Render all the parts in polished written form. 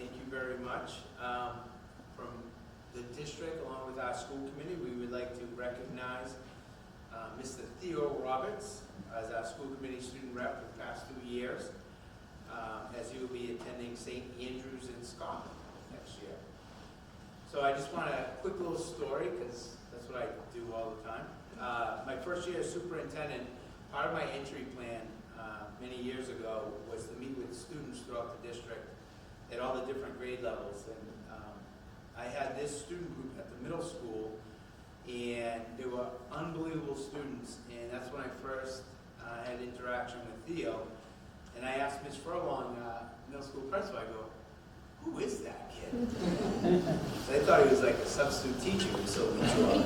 Thank you very much. From the district, along with our school committee, we would like to recognize Mr. Theo Roberts as our school committee student rep for the past 2 years, as he will be attending St. Andrews in Scotland next year. So I just want a quick little story, because that's what I do all the time. My first year as superintendent, part of my entry plan many years ago was to meet with students throughout the district at all the different grade levels. And I had this student group at the middle school, and they were unbelievable students, and that's when I first had interaction with Theo. And I asked Ms. Furlong, middle school principal, I go, who is that kid? So I thought he was like a substitute teacher who was so mature.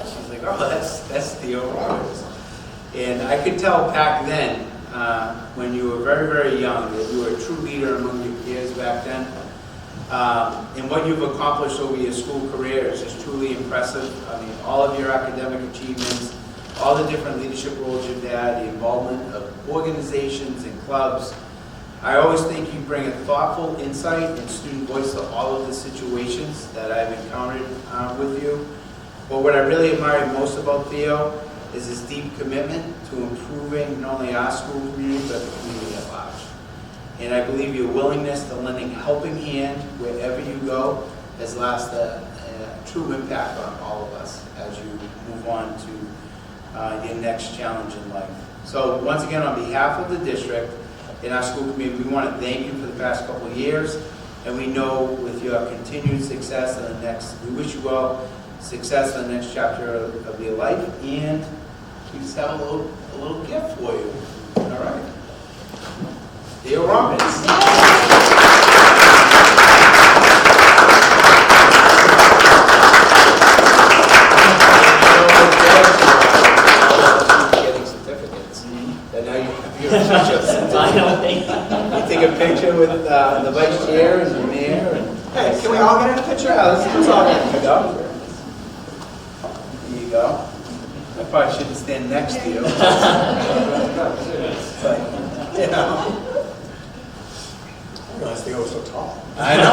She's like, oh, that's Theo Roberts. And I could tell back then, when you were very, very young, that you were a true leader among your peers back then. And what you've accomplished over your school career is just truly impressive. I mean, all of your academic achievements, all the different leadership roles you've had, the involvement of organizations and clubs. I always think you bring a thoughtful insight and student voice to all of the situations that I've encountered with you. But what I really admire most about Theo is his deep commitment to improving not only our school community, but the community at large. And I believe your willingness to lend a helping hand wherever you go has left a true impact on all of us as you move on to your next challenge in life. So once again, on behalf of the district and our school committee, we want to thank you for the past couple of years, and we know with your continued success in the next, we wish you well success in the next chapter of your life, and we just have a little gift for you. All right. Theo Roberts. Getting certificates. And now you have your picture. I don't think. You take a picture with the vice chair and the mayor. And hey, can we all get in a picture? Let's all get in a picture. There you go. I probably shouldn't stand next to you. But, you know. I realized Theo was so tall. I know.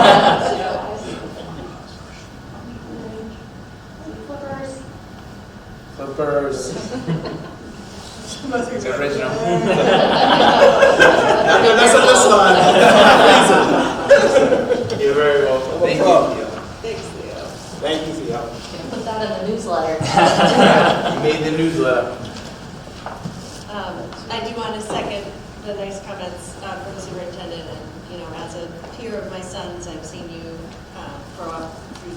Flippers. It's original. Not gonna mess up this one. You're very welcome. Thank you. Thanks, Theo. Thank you, Theo. Can put that in the newsletter. You made the newsletter. I do want to second the nice comments from the superintendent. And you know, as a peer of my sons, I've seen you grow up through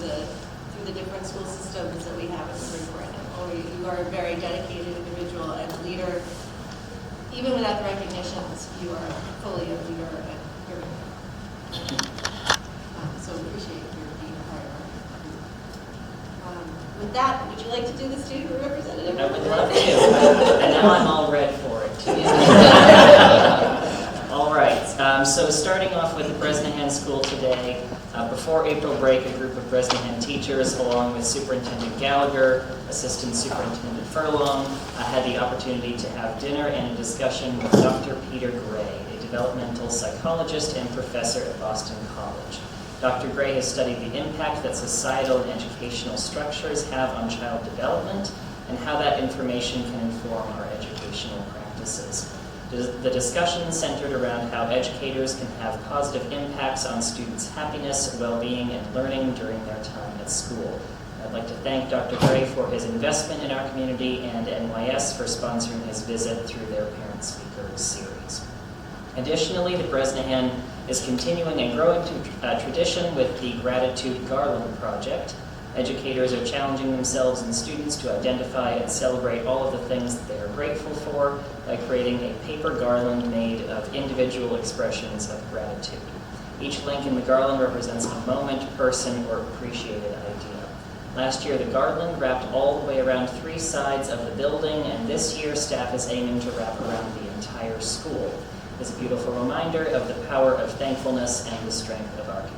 the different school systems that we have in Newburyport. You are a very dedicated individual and leader. Even without the recognitions, you are fully a leader and you're so appreciate your being a part of our group. With that, would you like to do the student representative? I would love to. And now I'm all red for it, too. All right. So starting off with the Bresnahan School today, before April break, a group of Bresnahan teachers, along with Superintendent Gallagher, Assistant Superintendent Furlong, had the opportunity to have dinner and a discussion with Dr. Peter Gray, a developmental psychologist and professor at Boston College. Dr. Gray has studied the impact that societal and educational structures have on child development and how that information can inform our educational practices. The discussion centered around how educators can have positive impacts on students' happiness, well-being, and learning during their time at school. I'd like to thank Dr. Gray for his investment in our community and NYS for sponsoring his visit through their Parent Speaker series. Additionally, the Bresnahan is continuing a growing tradition with the Gratitude Garland Project. Educators are challenging themselves and students to identify and celebrate all of the things that they are grateful for by creating a paper garland made of individual expressions of gratitude. Each link in the garland represents a moment, person, or appreciated idea. Last year, the garland wrapped all the way around 3 sides of the building, and this year, staff is aiming to wrap around the entire school. It's a beautiful reminder of the power of thankfulness and the strength of our community.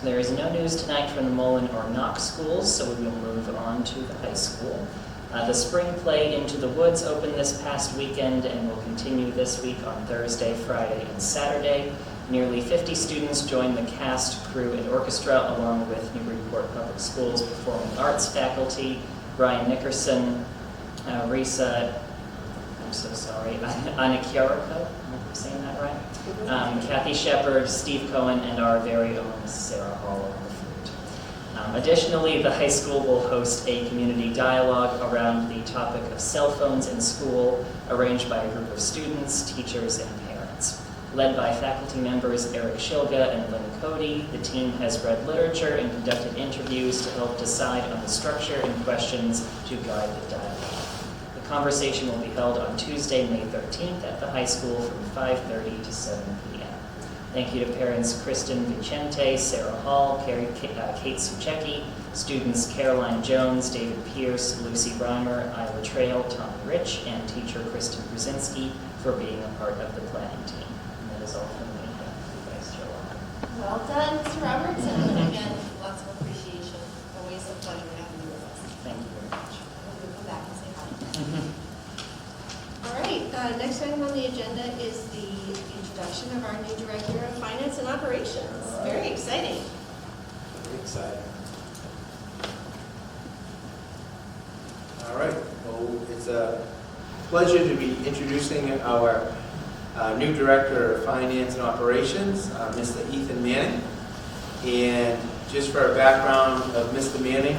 There is no news tonight from the Mullen or Knox schools, so we will move on to the high school. The spring play Into the Woods opened this past weekend and will continue this week on Thursday, Friday, and Saturday. Nearly 50 students joined the cast, crew, and orchestra, along with Newburyport Public Schools Performing Arts faculty, Brian Nickerson, Risa, I'm so sorry, Anakiariko, am I saying that right? Kathy Shepard, Steve Cohen, and our very own Sarah Hall on the flute. Additionally, the high school will host a community dialogue around the topic of cell phones in school, arranged by a group of students, teachers, and parents. Led by faculty members Eric Shilga and Lynn Cody, the team has read literature and conducted interviews to help decide on the structure and questions to guide the dialogue. The conversation will be held on Tuesday, May 13th at the high school from 5:30 to 7 p.m. Thank you to parents Kristen Vicente, Sarah Hall, Kate Suchecki, students Caroline Jones, David Pierce, Lucy Reimer, Isla Trail, Tommy Rich, and teacher Kristen Brzezinski for being a part of the planning team. And that is all from me. Thanks, Joppa. Well done, Mr. Roberts, and again, lots of appreciation. Always a pleasure having you with us. Thank you very much. We'll come back and say hi. All right, next item on the agenda is the introduction of our new Director of Finance and Operations. Very exciting. Very exciting. All right, well, it's a pleasure to be introducing our new Director of Finance and Operations, Mr. Ethan Manning. And just for a background of Mr. Manning,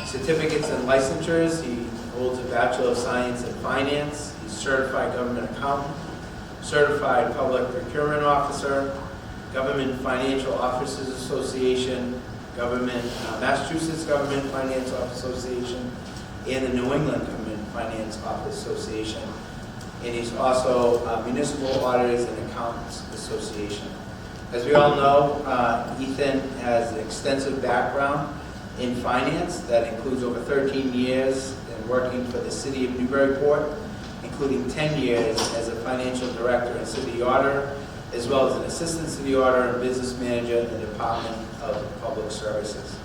certificates and licensures, he holds a Bachelor of Science in Finance. He's certified government accountant, certified public procurement officer, Government Financial Officers Association, Massachusetts Government Finance Office Association, and the New England Government Finance Office Association. And he's also Municipal Auditors and Accountants Association. As we all know, Ethan has an extensive background in finance that includes over 13 years in working for the City of Newburyport, including 10 years as a financial director and city auditor, as well as an assistant city auditor and business manager in the Department of Public Services.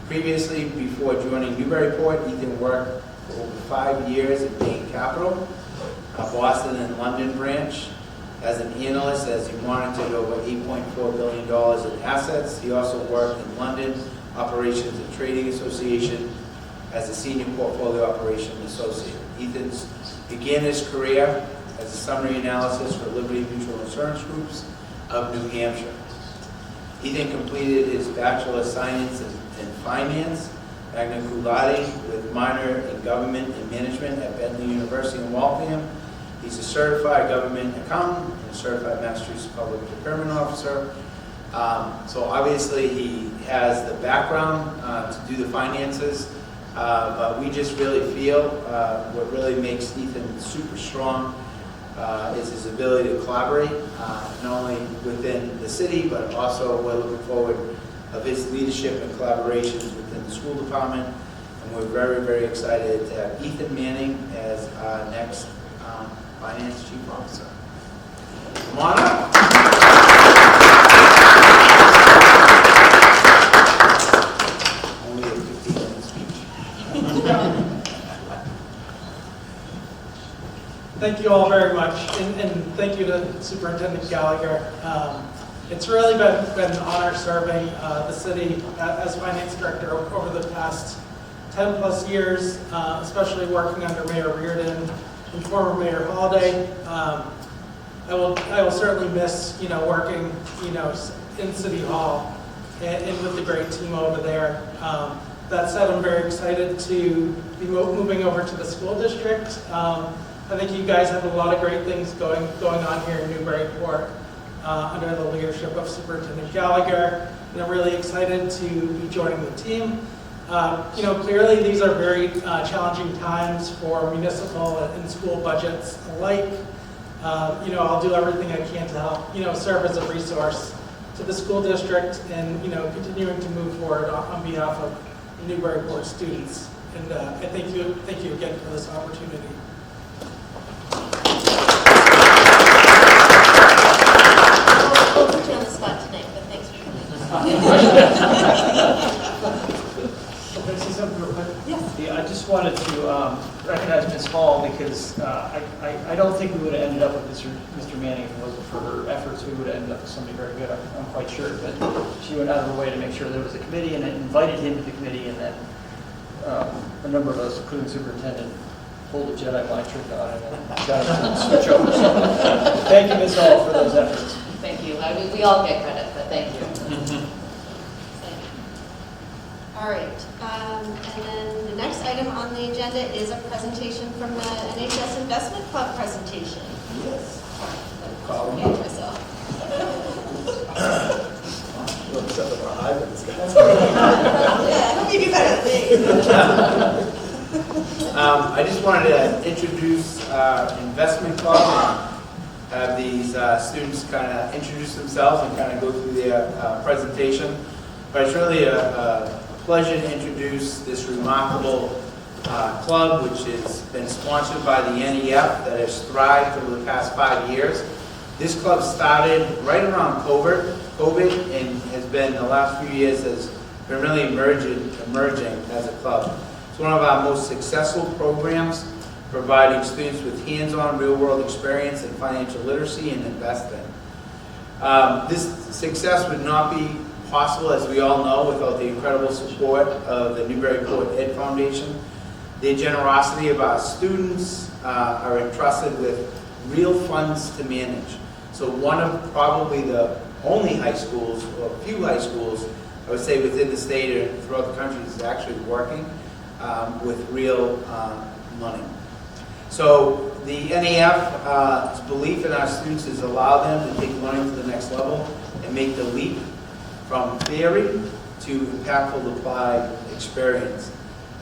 Previously, before joining Newburyport, Ethan worked for over 5 years at Bain Capital, Boston and London branch. As an analyst, as he monitored over $8.4 billion in assets, he also worked in London Operations and Trading Association as a senior portfolio operation associate. Ethan began his career as a summary analysis for Liberty Mutual Insurance Groups of New Hampshire. Ethan completed his Bachelor of Science in Finance, magna cum laude, with minor in Government and Management at Bentley University in Waltham. He's a certified government accountant and a certified Massachusetts Public Procurement Officer. So obviously he has the background to do the finances, but we just really feel what really makes Ethan super strong is his ability to collaborate, not only within the city, but also we're looking forward of his leadership and collaborations within the school department. And we're very, very excited to have Ethan Manning as our next Finance Chief Officer. Come on up. Only a 15-minute speech. Thank you all very much, and thank you to Superintendent Gallagher. It's really been an honor serving the city as Finance Director over the past 10 plus years, especially working under Mayor Reardon and former Mayor Holliday. I will certainly miss, working, in City Hall and with the great team over there. That said, I'm very excited to be moving over to the school district. I think you guys have a lot of great things going on here in Newburyport under the leadership of Superintendent Gallagher, and I'm really excited to be joining the team. Clearly these are very challenging times for municipal and school budgets alike. I'll do everything I can to help, serve as a resource to the school district and, continuing to move forward on behalf of Newburyport students. And I thank you again for this opportunity. We'll put you on the spot tonight, but thanks for coming. Can I say something real quick? Yes. Yeah, I just wanted to recognize Ms. Hall because I don't think we would have ended up with Mr. Manning if it wasn't for for her efforts, we would have ended up with somebody very good, I'm quite sure. But she went out of her way to make sure there was a committee, and invited him to the committee, and then a number of us, including superintendent, pulled a Jedi mind trick on it and got it to switch over. So thank you, Ms. Hall, for those efforts. Thank you. I mean, we all get credit, but thank you. All right, and then the next item on the agenda is a presentation from the NHS Investment Club presentation. Yes. Call myself. Look, except for our hybrids, guys. Yeah, I hope you do better than me. I just wanted to introduce Investment Club and have these students kind of introduce themselves and kind of go through their presentation. But it's really a pleasure to introduce this remarkable club, which has been sponsored by the NEF, that has thrived over the past 5 years. This club started right around COVID and has been, the last few years, has been really emerging as a club. It's one of our most successful programs, providing students with hands-on real-world experience in financial literacy and investing. This success would not be possible, as we all know, without the incredible support of the Newburyport Ed Foundation. The generosity of our students are entrusted with real funds to manage. So one of probably the only high schools, or a few high schools, I would say within the state or throughout the country, is actually working with real money. So the NEF's belief in our students is allow them to take learning to the next level and make the leap from theory to impactful applied experience.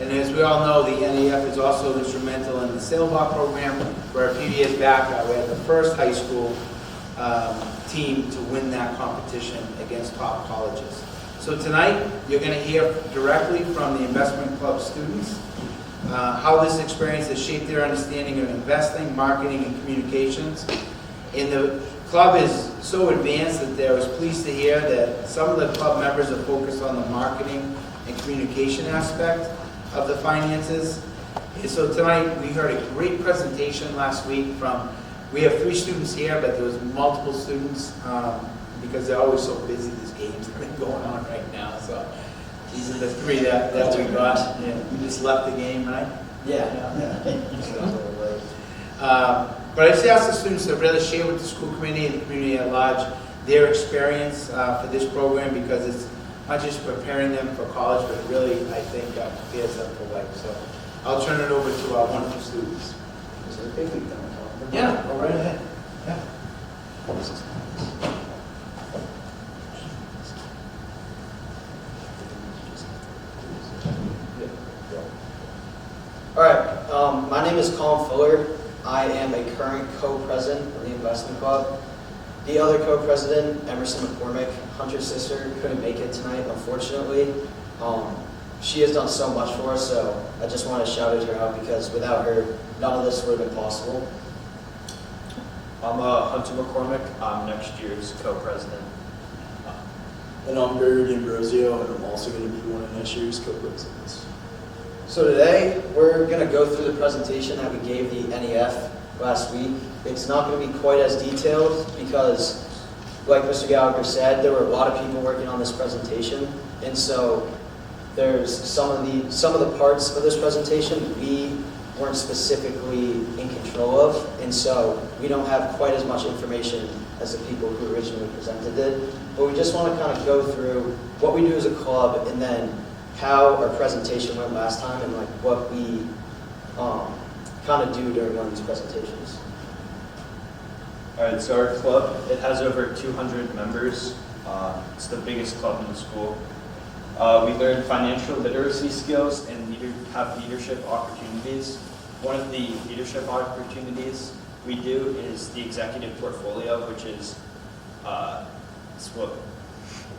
And as we all know, the NEF is also instrumental in the Sailboat program, where a few years back we had the first high school team to win that competition against top colleges. So tonight, you're going to hear directly from the Investment Club students how this experience has shaped their understanding of investing, marketing, and communications. And the club is so advanced that I was pleased to hear that some of the club members are focused on the marketing and communication aspect of the finances. And so tonight, we heard a great presentation last week from, we have 3 students here, but there was multiple students because they're always so busy, these games that are going on right now. So these are the 3 that we got. Yeah, we just left the game, right? Yeah. But I just asked the students to really share with the school committee and the community at large their experience for this program, because it's not just preparing them for college, but really, I think, prepares them for life. So I'll turn it over to our wonderful students. Is there a big league down there? Yeah, go right ahead. Yeah. All right, my name is Colin Fuller. I am a current co-president of the Investment Club. The other co-president, Emerson McCormick, Hunter's sister, couldn't make it tonight, unfortunately. She has done so much for us, so I just want to shout her out, because without her, none of this would have been possible. I'm Hunter McCormick. I'm next year's co-president. And I'm Barry Ambrosio, and I'm also going to be one of next year's co-presidents. So today, we're going to go through the presentation that we gave the NEF last week. It's not going to be quite as detailed because, like Mr. Gallagher said, there were a lot of people working on this presentation, and so there's some of the parts of this presentation we weren't specifically in control of, and so we don't have quite as much information as the people who originally presented it. But we just want to kind of go through what we do as a club, and then how our presentation went last time, and like what we kind of do during one of these presentations. All right, so our club, it has over 200 members. It's the biggest club in the school. We learn financial literacy skills and have leadership opportunities. One of the leadership opportunities we do is the executive portfolio, which is it's what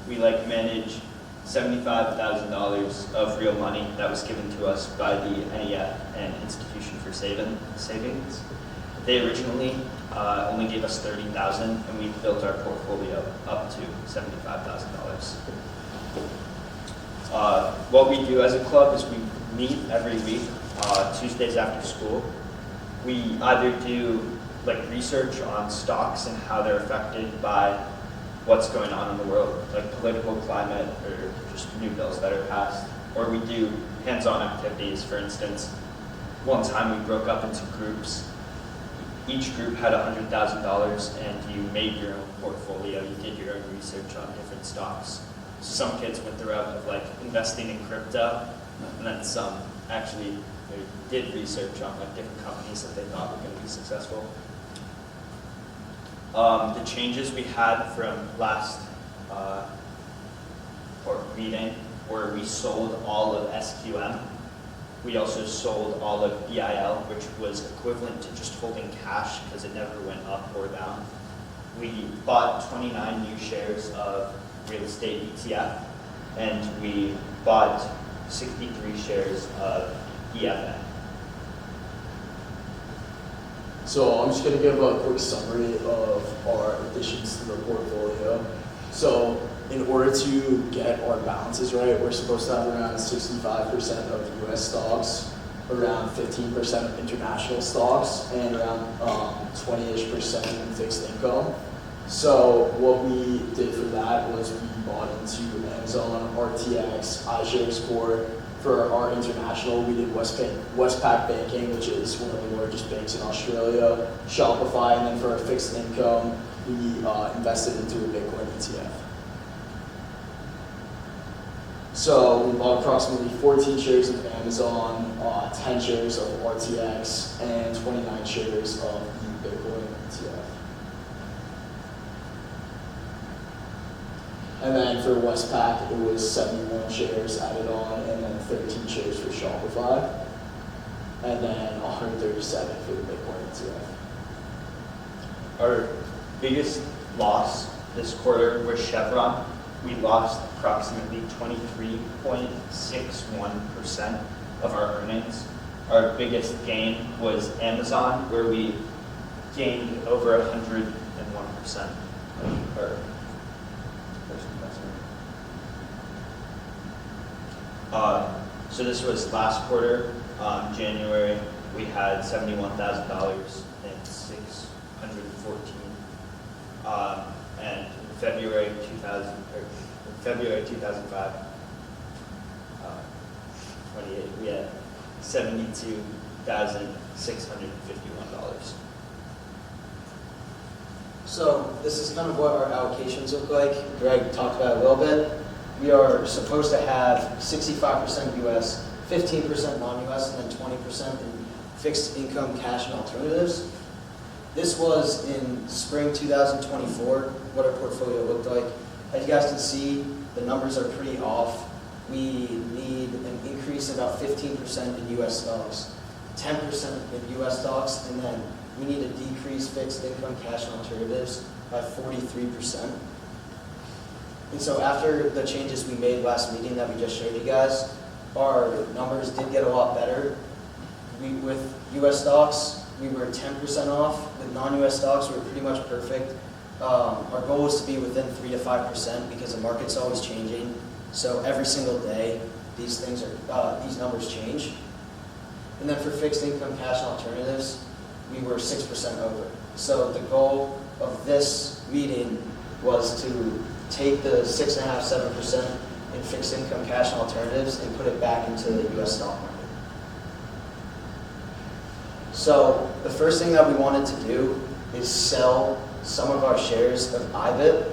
we manage $75,000 of real money that was given to us by the NEF and Institution for Savings. They originally only gave us $30,000, and we built our portfolio up to $75,000. What we do as a club is we meet every week, Tuesdays after school. We either do like research on stocks and how they're affected by what's going on in the world, like political climate or just new bills that are passed. Or we do hands-on activities. For instance, one time we broke up into groups. Each group had $100,000 and you made your own portfolio. You did your own research on different stocks. So some kids went the route of like investing in crypto, and then some actually did research on like different companies that they thought were going to be successful. The changes we had from last meeting were we sold all of SQM. We also sold all of BIL, which was equivalent to just holding cash because it never went up or down. We bought 29 new shares of real estate ETF, and we bought 63 shares of EFN. So I'm just going to give a quick summary of our additions to the portfolio. So in order to get our balances right, we're supposed to have around 65% of US stocks, around 15% of international stocks, and around 20-ish% in fixed income. So what we did for that was we bought into Amazon, RTX, iShares Core. For our international, we did Westpac Banking, which is one of the largest banks in Australia, Shopify, and then for our fixed income, we invested into a Bitcoin ETF. So we bought approximately 14 shares of Amazon, 10 shares of RTX, and 29 shares of the Bitcoin ETF. And then for Westpac, it was 71 shares added on, and then 13 shares for Shopify, and then 137 for the Bitcoin ETF. Our biggest loss this quarter was Chevron. We lost approximately 23.61% of our earnings. Our biggest gain was Amazon, where we gained over 101% of our first investment. So this was last quarter. January, we had $71,000 and 614. And in February 2005, 28, we had $72,651. So this is kind of what our allocations look like. Greg talked about it a little bit. We are supposed to have 65% US, 15% non-US, and then 20% in fixed income, cash, and alternatives. This was in spring 2024, what our portfolio looked like. As you guys can see, the numbers are pretty off. We need an increase of about 15% in US stocks, 10% in US stocks, and then we need to decrease fixed income, cash, and alternatives by 43%. And so after the changes we made last meeting that we just showed you guys, our numbers did get a lot better. With US stocks, we were 10% off. With non-US stocks, we were pretty much perfect. Our goal is to be within 3 to 5% because the market's always changing. So every single day, these numbers change. And then for fixed income, cash, and alternatives, we were 6% over. So the goal of this meeting was to take the 6.5%, 7% in fixed income, cash, and alternatives and put it back into the US stock market. So the first thing that we wanted to do is sell some of our shares of IBIT.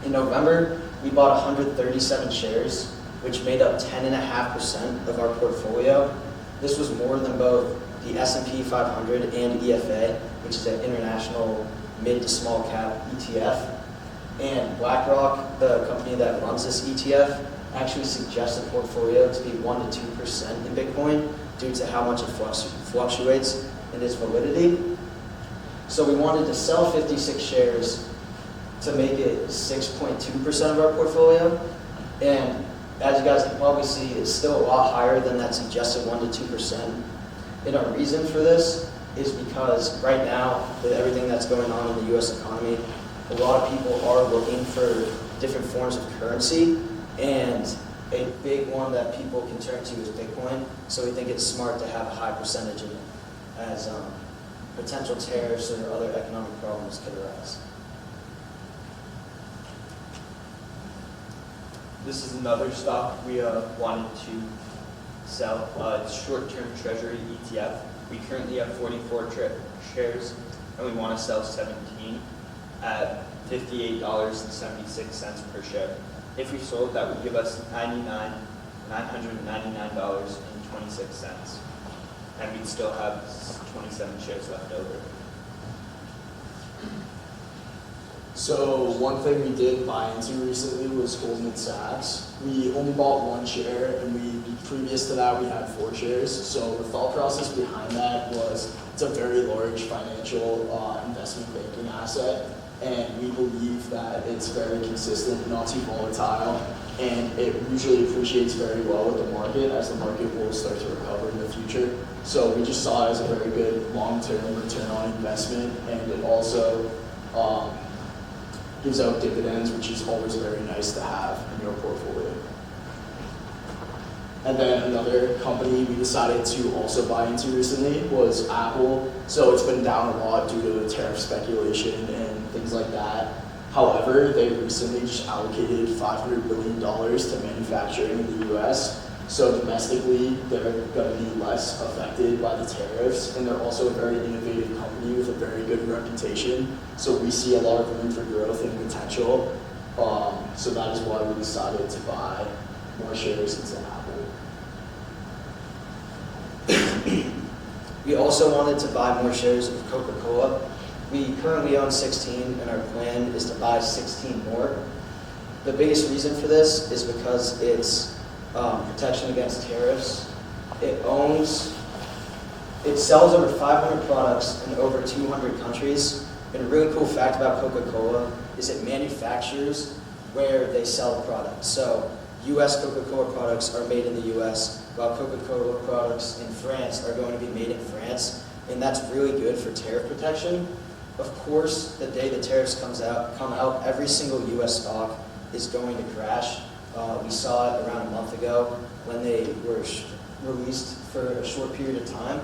In November, we bought 137 shares, which made up 10.5% of our portfolio. This was more than both the S&P 500 and EFA, which is an international mid to small cap ETF. And BlackRock, the company that runs this ETF, actually suggests the portfolio to be 1 to 2% in Bitcoin due to how much it fluctuates in its validity. So we wanted to sell 56 shares to make it 6.2% of our portfolio. And as you guys can probably see, it's still a lot higher than that suggested 1 to 2%. And our reason for this is because right now, with everything that's going on in the US economy, a lot of people are looking for different forms of currency, and a big one that people can turn to is Bitcoin. So we think it's smart to have a high percentage in it as potential tariffs or other economic problems could arise. This is another stock we wanted to sell. It's short-term treasury ETF. We currently have 44 shares, and we want to sell 17 at $58.76 per share. If we sold, that would give us $999.26, and we'd still have 27 shares left over. So one thing we did buy into recently was Goldman Sachs. We only bought 1 share, and previous to that we had 4 shares. So the thought process behind that was it's a very large financial investment banking asset, and we believe that it's very consistent, not too volatile, and it usually appreciates very well with the market as the market will start to recover in the future. So we just saw it as a very good long-term return on investment, and it also gives out dividends, which is always very nice to have in your portfolio. And then another company we decided to also buy into recently was Apple. So it's been down a lot due to tariff speculation and things like that. However, they recently just allocated $500 billion to manufacturing in the US. So domestically, they're going to be less affected by the tariffs, and they're also a very innovative company with a very good reputation. So we see a lot of room for growth and potential. So that is why we decided to buy more shares into Apple. We also wanted to buy more shares of Coca-Cola. We currently own 16, and our plan is to buy 16 more. The biggest reason for this is because it's protection against tariffs. It sells over 500 products in over 200 countries. And a really cool fact about Coca-Cola is it manufactures where they sell the product. So U.S. Coca-Cola products are made in the U.S., while Coca-Cola products in France are going to be made in France. And that's really good for tariff protection. Of course, the day the tariffs come out, every single U.S. stock is going to crash. We saw it around a month ago when they were released for a short period of time.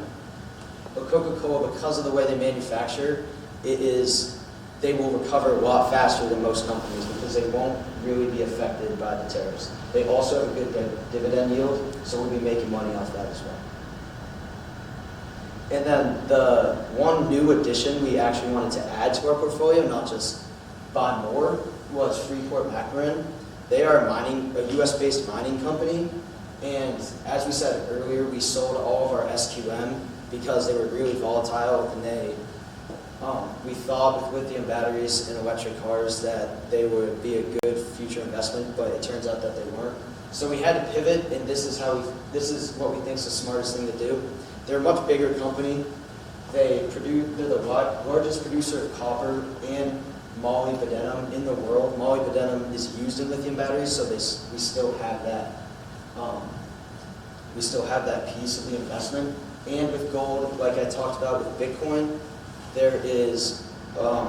But Coca-Cola, because of the way they manufacture, they will recover a lot faster than most companies because they won't really be affected by the tariffs. They also have a good dividend yield, so we'll be making money off that as well. And then the one new addition we actually wanted to add to our portfolio, not just buy more, was Freeport-McMoRan. They are a US-based mining company, and as we said earlier, we sold all of our SQM because they were really volatile, and we thought with lithium batteries and electric cars that they would be a good future investment, but it turns out that they weren't. So we had to pivot, and this is what we think is the smartest thing to do. They're a much bigger company. They're the largest producer of copper and molybdenum in the world. Molybdenum is used in lithium batteries, so we still have that. We still have that piece of the investment. And with gold, like I talked about with Bitcoin, there is a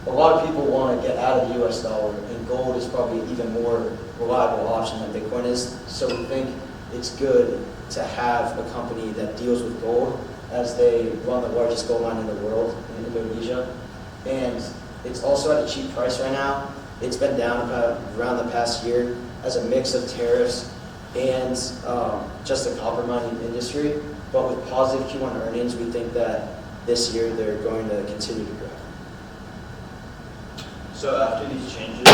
lot of people want to get out of the U.S. dollar, and gold is probably an even more reliable option than Bitcoin is. So we think it's good to have a company that deals with gold, as they run the largest gold mine in the world in Indonesia. And it's also at a cheap price right now. It's been down around the past year as a mix of tariffs and just the copper mining industry. But with positive Q1 earnings, we think that this year they're going to continue to grow. So after these changes,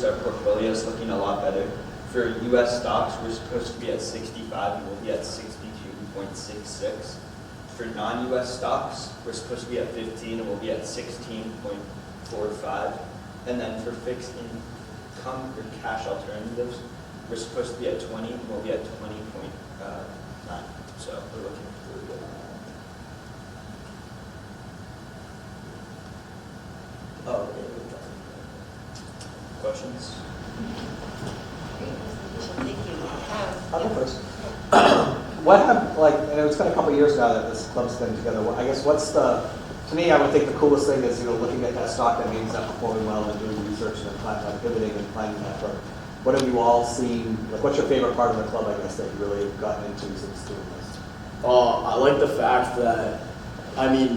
our portfolio is looking a lot better. For U.S. stocks, we're supposed to be at 65 and we'll be at 62.66. For non-U.S. stocks, we're supposed to be at 15 and we'll be at 16.45. And then for fixed income or cash alternatives, we're supposed to be at 20 and we'll be at 20.9. So we're looking really good. Oh, okay. Questions? Great presentation, thank you. I'll go first. What happened, I know it's been a couple of years now that this club's been together. I guess what's the to me, I would think the coolest thing is, looking at that stock that means not performing well and doing research and then planning on pivoting and planning that. But what have you all seen? Like, what's your favorite part of the club, I guess, that you really have gotten into since doing this? I like the fact that,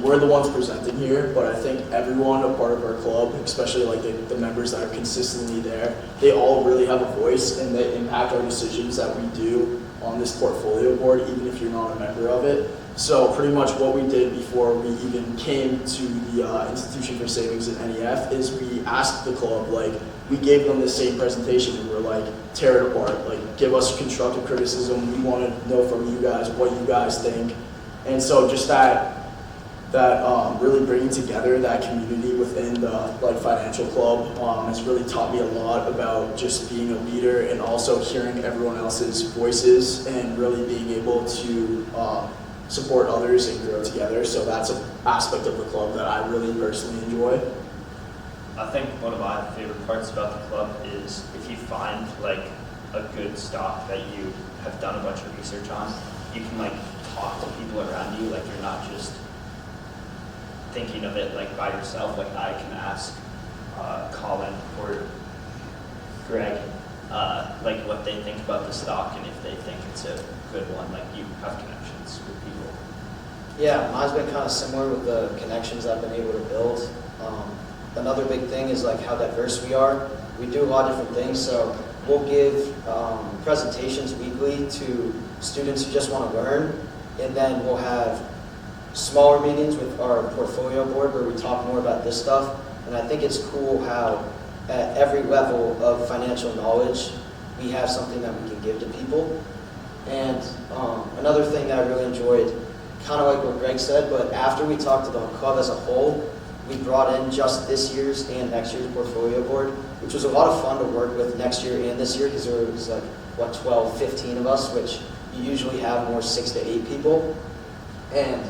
we're the ones presenting here, but I think everyone a part of our club, especially like the members that are consistently there, they all really have a voice and they impact our decisions that we do on this portfolio board, even if you're not a member of it. So pretty much what we did before we even came to the Institution for Savings at NEF is we asked the club, we gave them the same presentation and we're like, tear it apart, give us constructive criticism. We want to know from you guys what you guys think. And so just that really bringing together that community within the financial club has really taught me a lot about just being a leader and also hearing everyone else's voices and really being able to support others and grow together. So that's an aspect of the club that I really personally enjoy. I think one of my favorite parts about the club is if you find a good stock that you have done a bunch of research on, you can talk to people around you. You're not just thinking of it by yourself. I can ask Colin or Greg what they think about the stock and if they think it's a good one. You have connections with people. Yeah, mine's been kind of similar with the connections I've been able to build. Another big thing is how diverse we are. We do a lot of different things, so we'll give presentations weekly to students who just want to learn, and then we'll have smaller meetings with our portfolio board where we talk more about this stuff. And I think it's cool how at every level of financial knowledge we have something that we can give to people. And another thing that I really enjoyed, kind of like what Greg said, but after we talked to the club as a whole, we brought in just this year's and next year's portfolio board, which was a lot of fun to work with next year and this year because there was 12, 15 of us, which you usually have more 6 to 8 people. And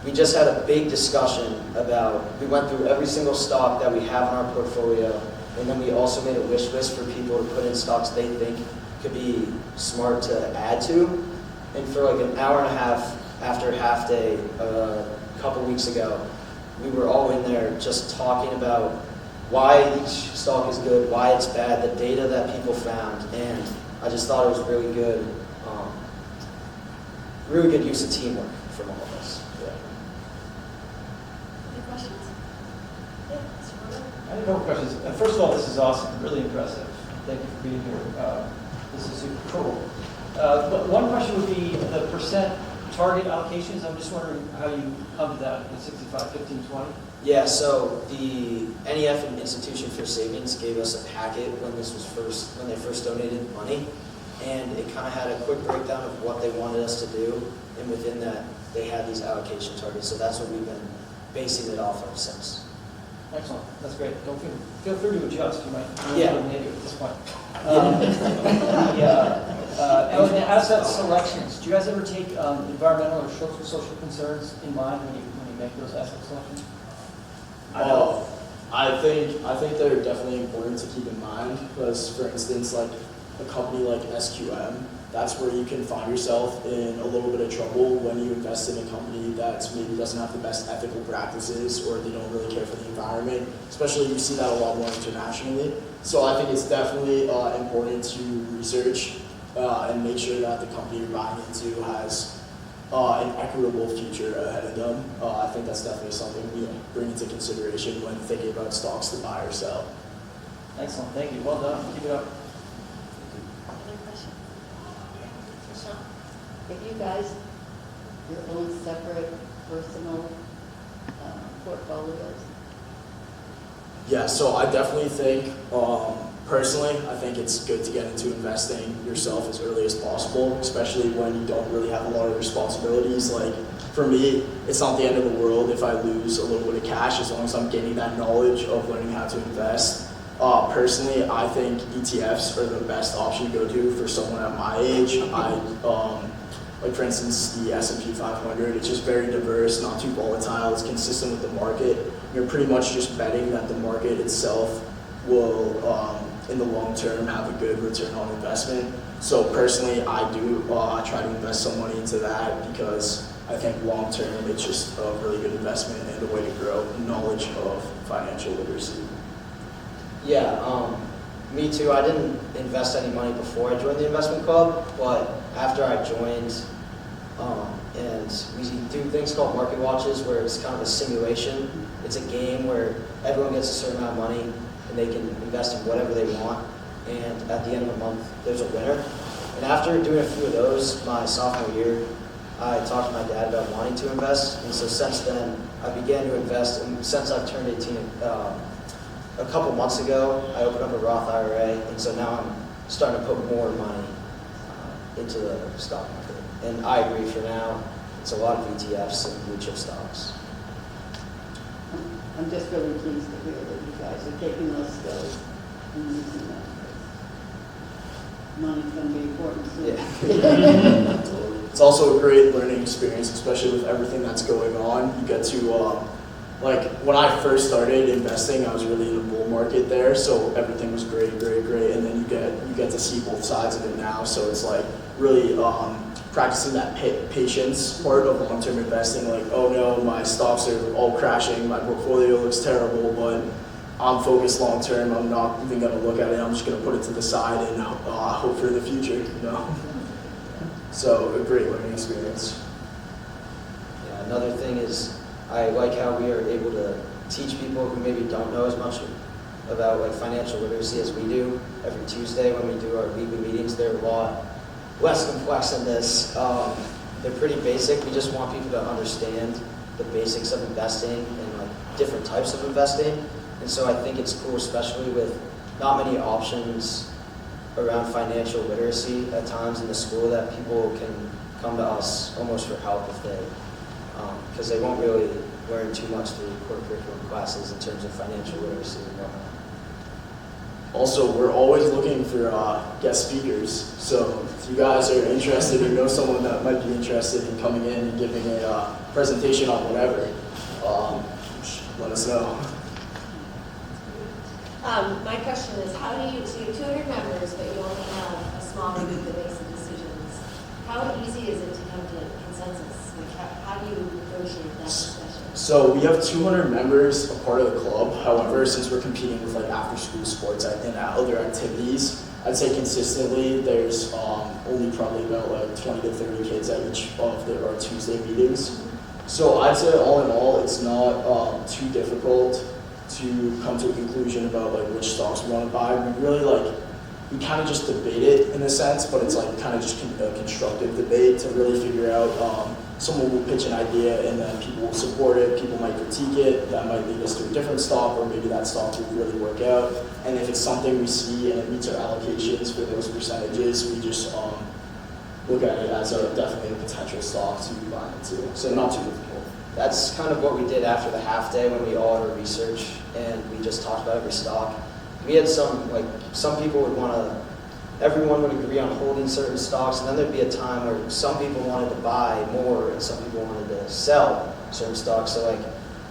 we just had a big discussion about, we went through every single stock that we have in our portfolio, and then we also made a wish list for people to put in stocks they think could be smart to add to. And for an hour and a half after half day a couple weeks ago, we were all in there just talking about why each stock is good, why it's bad, the data that people found, and I just thought it was really good use of teamwork from all of us. Yeah. Any questions? Yeah, Mr. Roman. I have a couple questions. First of all, this is awesome, really impressive. Thank you for being here. This is super cool. But one question would be the percent target allocations. I'm just wondering how you come to that, the 65, 15, 20? Yeah, so the NEF and Institution for Savings gave us a packet when they first donated money, and it kind of had a quick breakdown of what they wanted us to do, and within that, they had these allocation targets. So that's what we've been basing it off of since. Excellent, that's great. Don't feel free to adjust. You might Yeah. eliminate it at this point. And the asset selections. Do you guys ever take environmental or social concerns in mind when you make those asset selections? I think they're definitely important to keep in mind because, for instance, a company like SQM, that's where you can find yourself in a little bit of trouble when you invest in a company that maybe doesn't have the best ethical practices or they don't really care for the environment. Especially you see that a lot more internationally. So I think it's definitely important to research and make sure that the company you're buying into has an equitable future ahead of them. I think that's definitely something we bring into consideration when thinking about stocks to buy or sell. Excellent, thank you. Well done. Keep it up. Other questions? Michelle? Have you guys your own separate personal portfolios? Yeah, so I definitely think, personally, I think it's good to get into investing yourself as early as possible, especially when you don't really have a lot of responsibilities. For me, it's not the end of the world if I lose a little bit of cash as long as I'm gaining that knowledge of learning how to invest. Personally, I think ETFs are the best option to go to for someone at my age. For instance, the S&P 500, it's just very diverse, not too volatile, it's consistent with the market. You're pretty much just betting that the market itself will in the long term have a good return on investment. So personally, I do try to invest some money into that because I think long term it's just a really good investment and a way to grow knowledge of financial literacy. Yeah, me too. I didn't invest any money before I joined the investment club, but after I joined, and we do things called market watches where it's kind of a simulation. It's a game where everyone gets a certain amount of money and they can invest in whatever they want. And at the end of the month, there's a winner. And after doing a few of those my sophomore year, I talked to my dad about wanting to invest. And so since then, I began to invest. And since I've turned 18, a couple months ago, I opened up a Roth IRA. And so now I'm starting to put more money into the stock market. And I agree, for now, it's a lot of ETFs and blue chip stocks. I'm just really pleased to hear that you guys are taking those skills and using them. Money's going to be important soon. It's also a great learning experience, especially with everything that's going on. You get to, like when I first started investing, I was really in a bull market there, so everything was great, and then you get to see both sides of it now. So it's like really practicing that patience part of long-term investing. Like, oh no, my stocks are all crashing, my portfolio looks terrible, but I'm focused long-term. I'm not even going to look at it. I'm just going to put it to the side and hope for the future, you know. So a great learning experience. Yeah, another thing is I like how we are able to teach people who maybe don't know as much about like financial literacy as we do. Every Tuesday when we do our weekly meetings, they're a lot less complex than this. They're pretty basic. We just want people to understand the basics of investing and like different types of investing. And so I think it's cool, especially with not many options around financial literacy at times in the school, that people can come to us almost for help if they, because they won't really learn too much through core curriculum classes in terms of financial literacy and whatnot. Also, we're always looking for guest speakers. So if you guys are interested or know someone that might be interested in coming in and giving a presentation on whatever, let us know. My question is, how do you, so you have 200 members, but you only have a small group that makes the decisions. How easy is it to come to consensus? Like, how do you negotiate that discussion? So we have 200 members, a part of the club. However, since we're competing with like after-school sports and other activities, I'd say consistently there's only probably about like 20 to 30 kids at each of our Tuesday meetings. So I'd say all in all, it's not too difficult to come to a conclusion about like which stocks we want to buy. We really we kind of just debate it in a sense, but it's like kind of just a constructive debate to really figure out. Someone will pitch an idea and then people will support it, people might critique it, that might lead us to a different stock, or maybe that stock will really work out. And if it's something we see and it meets our allocations for those percentages, we just look at it as definitely a potential stock to buy into. So not too difficult. That's kind of what we did after the half day when we all had our research and we just talked about every stock. We had some people would want to, everyone would agree on holding certain stocks, and then there'd be a time where some people wanted to buy more and some people wanted to sell certain stocks. So like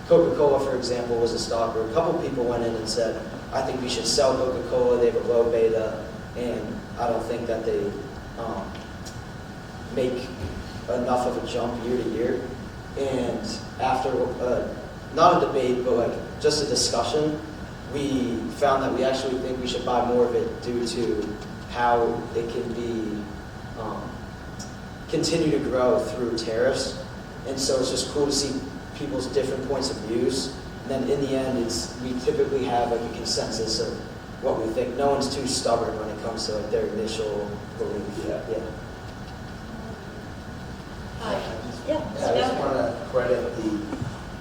Coca-Cola, for example, was a stock where a couple people went in and said, I think we should sell Coca-Cola, they have a low beta, and I don't think that they make enough of a jump year to year. And after, not a debate, but like just a discussion, we found that we actually think we should buy more of it due to how it can be continue to grow through tariffs. And so it's just cool to see people's different points of views. And then in the end, we typically have like a consensus of what we think. No one's too stubborn when it comes to like their initial belief. Yeah. I just want to credit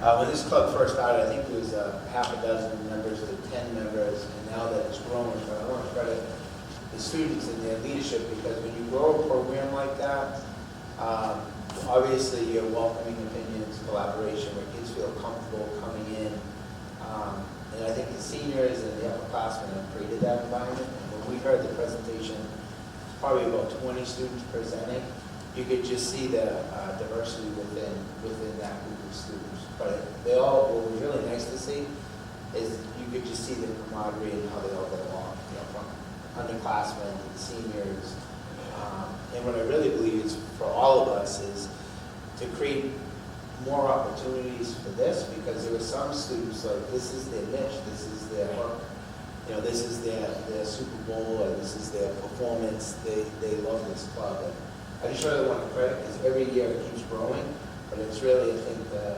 when this club first started, I think it was half a dozen members to 10 members, and now that it's grown, so I want to credit the students and their leadership, because when you grow a program like that, obviously you're welcoming opinions, collaboration, where kids feel comfortable coming in. And I think the seniors and the upperclassmen have created that environment. And when we heard the presentation, probably about 20 students presenting, you could just see the diversity within that group of students. But it was really nice to see. is you could just see the camaraderie and how they all get along, you know, from underclassmen and seniors. And what I really believe is for all of us is to create more opportunities for this, because there were some students like this is their niche, this is their work, you know, this is their Super Bowl, or this is their performance. They love this club. And I just really want to credit, because every year it keeps growing, but it's really, I think, the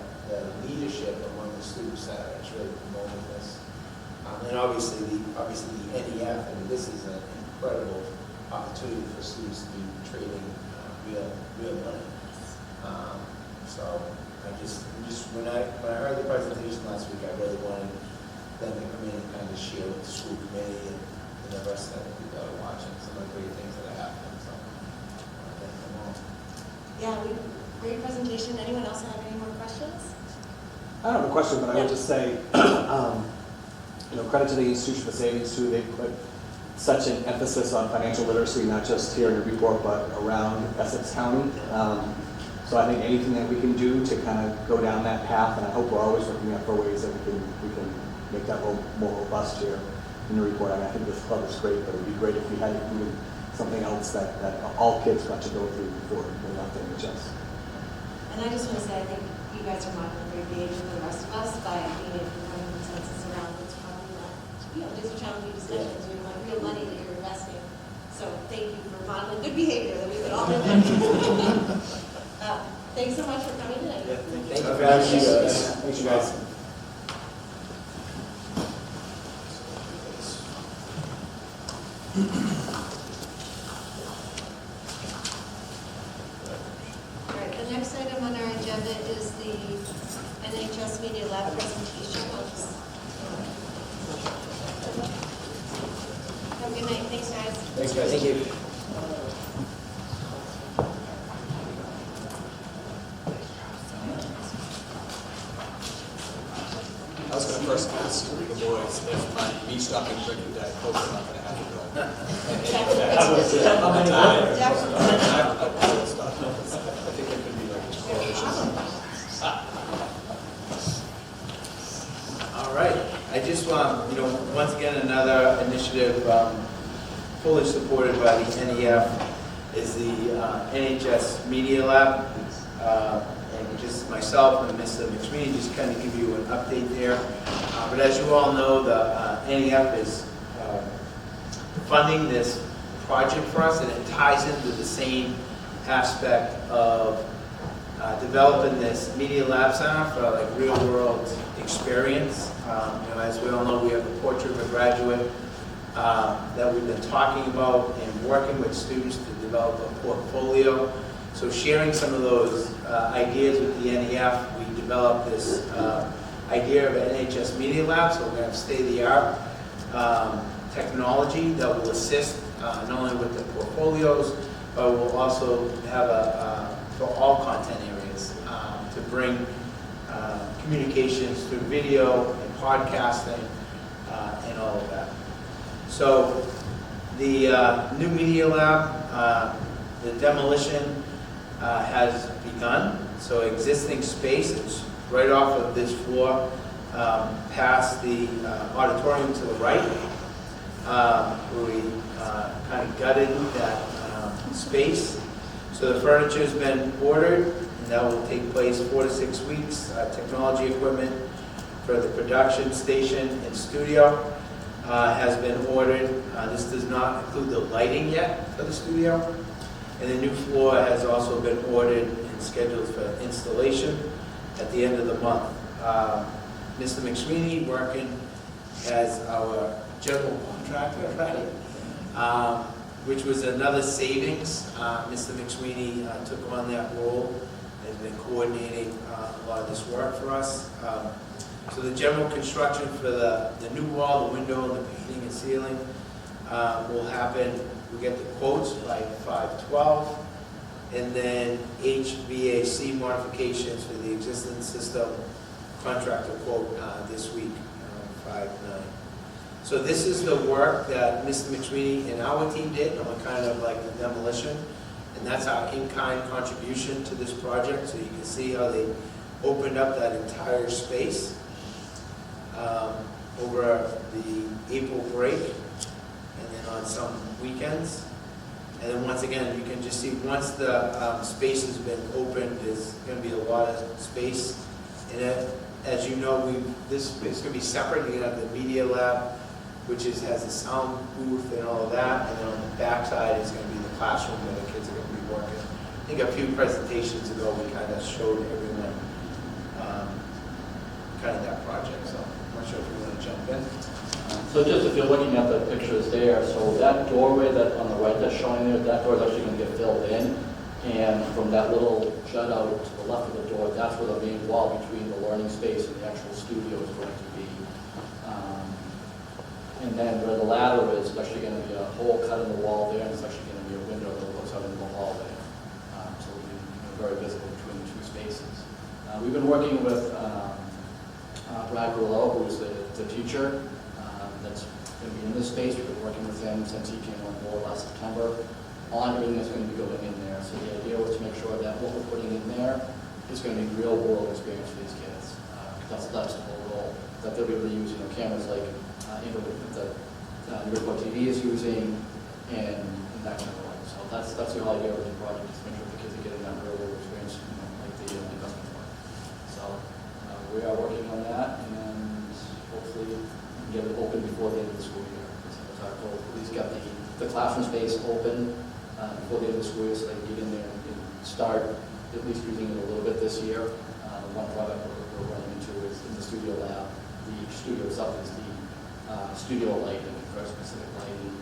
leadership among the students that is really promoting this. And obviously the NEF, I mean, this is an incredible opportunity for students to be trading real money. So when I heard the presentation last week, I really wanted them to come in and kind of share with the school committee and the rest of the people that are watching some of the great things that are happening. So I want to thank them all. Yeah, great presentation. Anyone else have any more questions? I don't have a question, but I would just say, credit to the Institution for Savings too. They put such an emphasis on financial literacy, not just here in Newburyport, but around Essex County. So I think anything that we can do to kind of go down that path, and I hope we're always looking out for ways that we can make that more robust here in Newburyport. I mean, I think this club is great, but it would be great if we had even something else that all kids got to go through before they left the NHS. And I just want to say, I think you guys are modeling great behavior for the rest of us by being able to come to consensus around what's probably not, just challenging discussions. We want real money that you're investing. So thank you for modeling good behavior that we could all live in. Thanks so much for coming today. Yeah, thank you. for having you guys. Thank you guys. All right, the next item on our agenda is the NHS Media Lab presentation. Have a good night. Thanks, guys. Thanks, guys. Thank you. I was going to first ask the boys if my beach stocking drinking Diet Coke is not going to have to go. I think it could be like a coalition. All right. I just want, once again, another initiative fully supported by the NEF is the NHS Media Lab. And just myself and Mr. McSweeney just kind of give you an update there. But as you all know, the NEF is funding this project for us, and it ties into the same aspect of developing this Media Lab Center for like real-world experience. As we all know, we have a portrait of a graduate that we've been talking about and working with students to develop a portfolio. So sharing some of those ideas with the NEF, we developed this idea of an NHS Media Lab. So we're going to have state-of-the-art technology that will assist not only with the portfolios, but we'll also have for all content areas to bring communications through video and podcasting and all of that. So the new Media Lab, the demolition has begun. So existing space is right off of this floor, past the auditorium to the right, where we kind of gutted that space. So the furniture's been ordered, and that will take place 4 to 6 weeks. Technology equipment for the production station and studio has been ordered. This does not include the lighting yet for the studio. And the new floor has also been ordered and scheduled for installation at the end of the month. Mr. McSweeney working as our general contractor, right? Which was another savings. Mr. McSweeney took on that role and been coordinating a lot of this work for us. So the general construction for the new wall, the window, and the painting and ceiling will happen. We get the quotes by 5/12, and then HVAC modifications for the existing system contractor quote this week, 5/9. So this is the work that Mr. McSweeney and our team did on kind of like the demolition, and that's our in-kind contribution to this project. So you can see how they opened up that entire space. over the April break, and then on some weekends. And then once again, you can just see, once the space has been opened, there's going to be a lot of space in it. As you know, this is going to be separate. You're going to have the media lab, which has a sound booth and all of that. And then on the backside is going to be the classroom where the kids are going to be working. I think a few presentations ago, we kind of showed everyone kind of that project. So I'm not sure if you want to jump in. So just if you're looking at the pictures there, so that doorway that on the right that's showing there, that door is actually going to get filled in. And from that little jut out to the left of the door, that's where the main wall between the learning space and the actual studio is going to be. And then where the ladder is, there's actually going to be a hole cut in the wall there, and it's actually going to be a window that looks out into the hallway. So it'll be very visible between the two spaces. We've been working with Brad Grillo, who's the teacher that's going to be in this space. We've been working with him since he came on board last September on everything that's going to be going in there. So the idea was to make sure that what we're putting in there is going to be real world experience for these kids. That's the whole goal, that they'll be able to use cameras like the Newburyport TV is using and that kind of way. So that's the whole idea of the project, is to make sure the kids are getting that real world experience, like the investment one. So we are working on that, and hopefully we can get it open before the end of the school year. So that's our goal. At least get the classroom space open before the end of the school year, so they can get in there and start at least using it a little bit this year. One product we're running into is in the studio lab. The studio itself is the studio lighting, very specific lighting,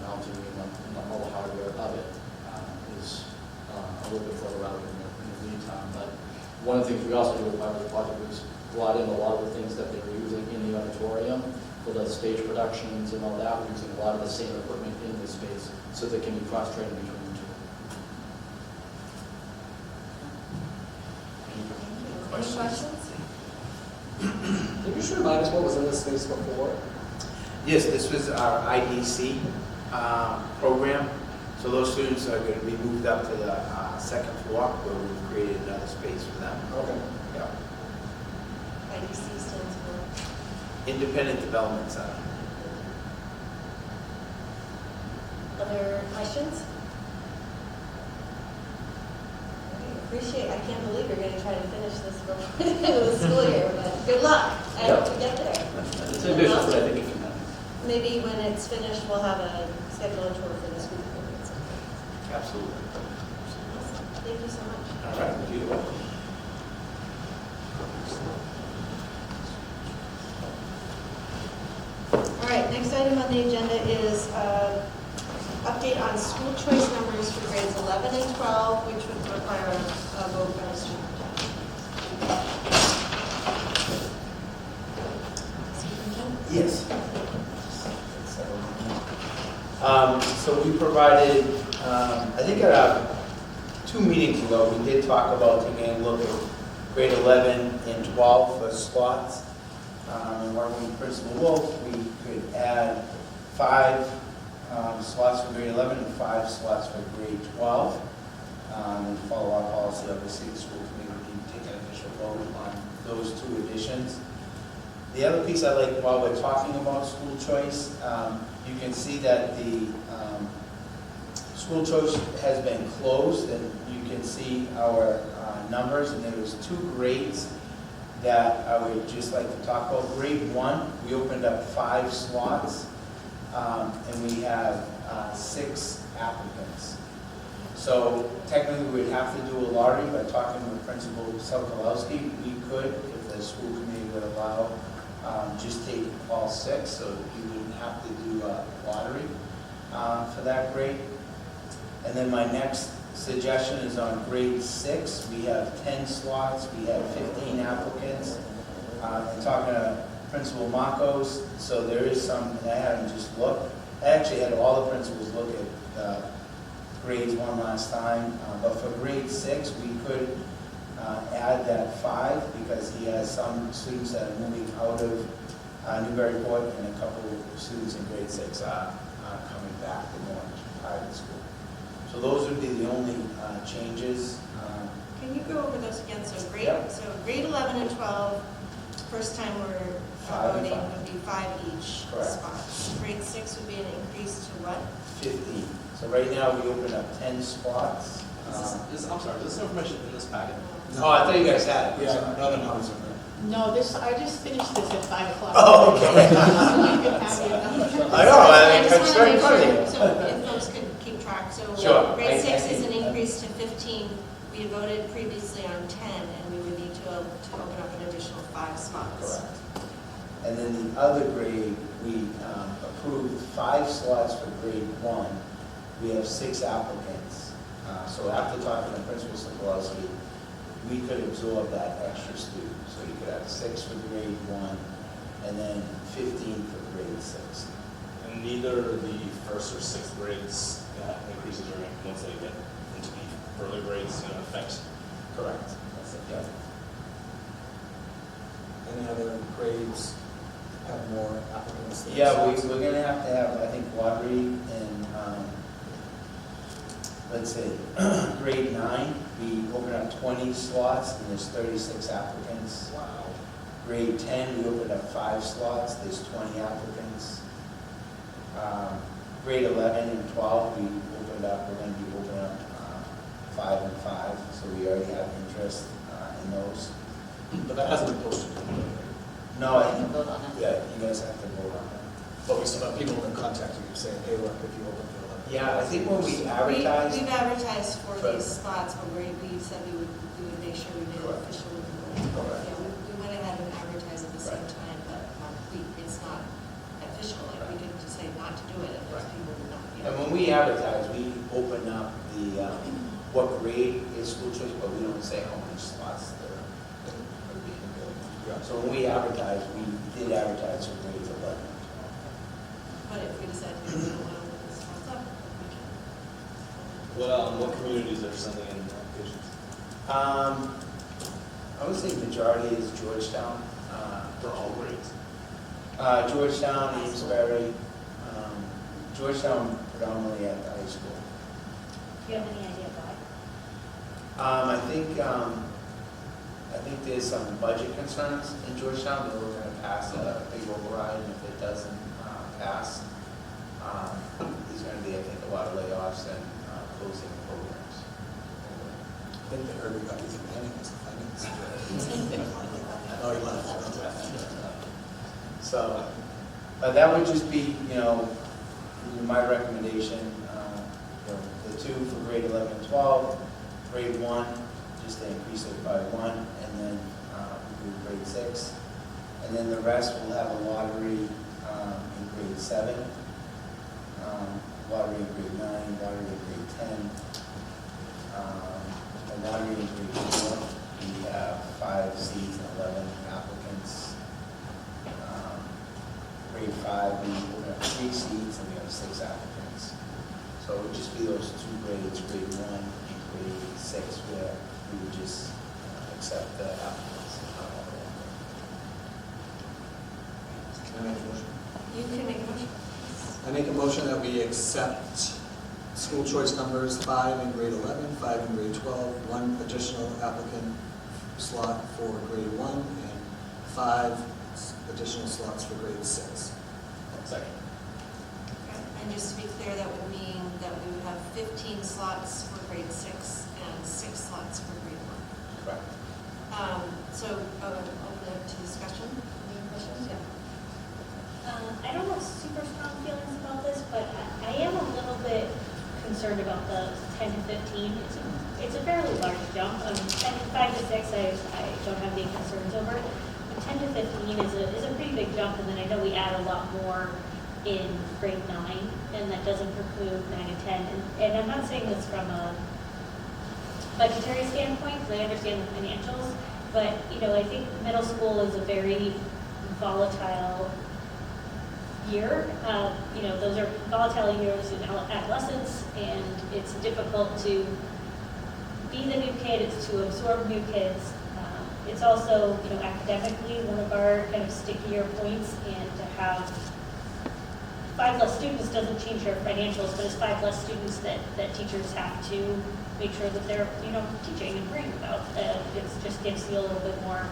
mounting and all the hardware of it is a little bit further out in the lead time. But one of the things we also do as part of the project was brought in a lot of the things that they were using in the auditorium for the stage productions and all that. We're using a lot of the same equipment in this space so they can be cross-trained between the two. Any questions? Can you just remind us what was in this space before? Yes, this was our IDC program. So those students are going to be moved up to the second floor where we've created another space for them. Okay. Yeah. IDC stands for? Independent Development Center. Other questions? I can't believe you're going to try to finish this before the end of the school year, but good luck. I hope to get there. It's ambitious, but I think it can happen. Maybe when it's finished, we'll have a scheduled tour for the school committee. Absolutely. Thank you so much. All right. You're welcome. All right, next item on the agenda is update on school choice numbers for grades 11 and 12, which would require a vote by the student. Yes. So we provided, I think at our 2 meetings ago, we did talk about taking a look at grade 11 and 12 for slots. And working with Principal Wolf, we could add 5 slots for grade 11 and 5 slots for grade 12. And follow our policy, obviously, the school committee would need to take an official vote on those 2 additions. The other piece I like while we're talking about school choice, you can see that the school choice has been closed, and you can see our numbers, and there was 2 grades that I would just like to talk about. Grade 1, we opened up 5 slots, and we have 6 applicants. So technically we would have to do a lottery. By talking with Principal Sokolowski, we could, if the school committee would allow, just take all 6, so you wouldn't have to do a lottery for that grade. And then my next suggestion is on grade 6. We have 10 slots. We have 15 applicants. And talking to Principal Marcos, so there is some, and I haven't just looked. I actually had all the principals look at grades 1 last time, but for grade 6, we could add that 5 because he has some students that are moving out of Newburyport, and a couple of students in grade 6 are coming back and going to private school. So those would be the only changes. Can you go over those again? So grade, Yep. so grade 11 and 12, first time we're 5 and voting 5. would be 5 each Correct. spots. Grade 6 would be an increase to what? 15. So right now, we open up 10 spots. I'm sorry, is this information in this packet? Oh, I thought you guys had it. I'm Yeah, sorry. no, it's okay. No, I just finished this at 5 o'clock. Oh, okay. So you can have your I know, I mean, just it's wanna very make funny. sure, so if folks could keep track, so Sure. grade I 6 is think- an increase to 15. We had voted previously on 10, and we would need to open up an additional 5 spots. Correct. And then the other grade, we approved 5 slots for grade 1. We have 6 applicants. So after talking to Principal Sokolowski, we could absorb that extra student. So you could have 6 for grade 1 and then 15 for grade 6. And neither the first or sixth grades increases are once they get into the further grades affect. Correct. That's it, yeah. Any other grades have more applicants? than Yeah, slots? we're gonna have to have, I think, lottery in, let's say, grade 9, we open up 20 slots and there's 36 applicants. Wow. Grade 10, we opened up 5 slots, there's 20 applicants. Grade 11 and 12, we're gonna be opening up 5 and 5, so we already have interest in those. But that hasn't been posted. No, We can vote on it. yeah, you guys have to vote on that. But we still have people in contact you saying, hey, look, if you open for 11. Yeah, I think when we advertise, We've advertised for But- these spots, but we said we would make sure we made it Correct. official. Correct. Yeah, we went ahead and advertised at the same Right. time, but it's not official, like we didn't just say not to do it, and those Right. people would not. and when we advertise, we open up the, what grade is school choice, but we don't say how many slots there are being built. So when we advertise, we did advertise for grades 11 and But if we decide to, we don't want to open the spots up, we can. What communities are sending in applications? 12. I would say majority is Georgetown. For all grades? Georgetown, Amesbury, Georgetown predominantly at the high school. Do you have any idea why? I think there's some budget concerns in Georgetown. They're looking to pass a big override, and if it doesn't pass, there's going to be, I think, a lot of layoffs and closing of programs. I think they heard we got Ethan Manning as the finance. Oh, he left. So that would just be, my recommendation. The 2 for grade 11 and 12, grade 1, just to increase it by 1, and then we do grade 6. And then the rest will have a lottery in grade 7, lottery in grade 9, lottery in grade 10, a lottery in grade 4. We have 5 seats and 11 applicants. Grade 5, we have 3 seats and we have 6 applicants. So it would just be those 2 grades, grade 1 and grade 6, where we would just accept the applicants. Can I make a motion? You can make a motion. I make a motion that we accept school choice numbers 5 in grade 11, 5 in grade 12, 1 additional applicant slot for grade 1, and 5 additional slots for grade 6. Second. Okay. And just to be clear, that would mean that we would have 15 slots for grade 6 and 6 slots for grade 1. Correct. So, open it to discussion. Any questions? Yeah. I don't have super strong feelings about this, but I am a little bit concerned about the 10 to 15. It's a fairly large jump. 5 to 6, I don't have any concerns over. But 10 to 15 is a pretty big jump, and then I know we add a lot more in grade 9, and that doesn't preclude 9 and 10. And I'm not saying this from a budgetary standpoint, because I understand the financials, but I think middle school is a very volatile year. Those are volatile years in adolescence, and it's difficult to be the new kid, it's to absorb new kids. It's also, academically one of our kind of stickier points, and to have 5 less students doesn't change our financials, but it's 5 less students that teachers have to make sure that they're, teaching and worrying about. It just gives you a little bit more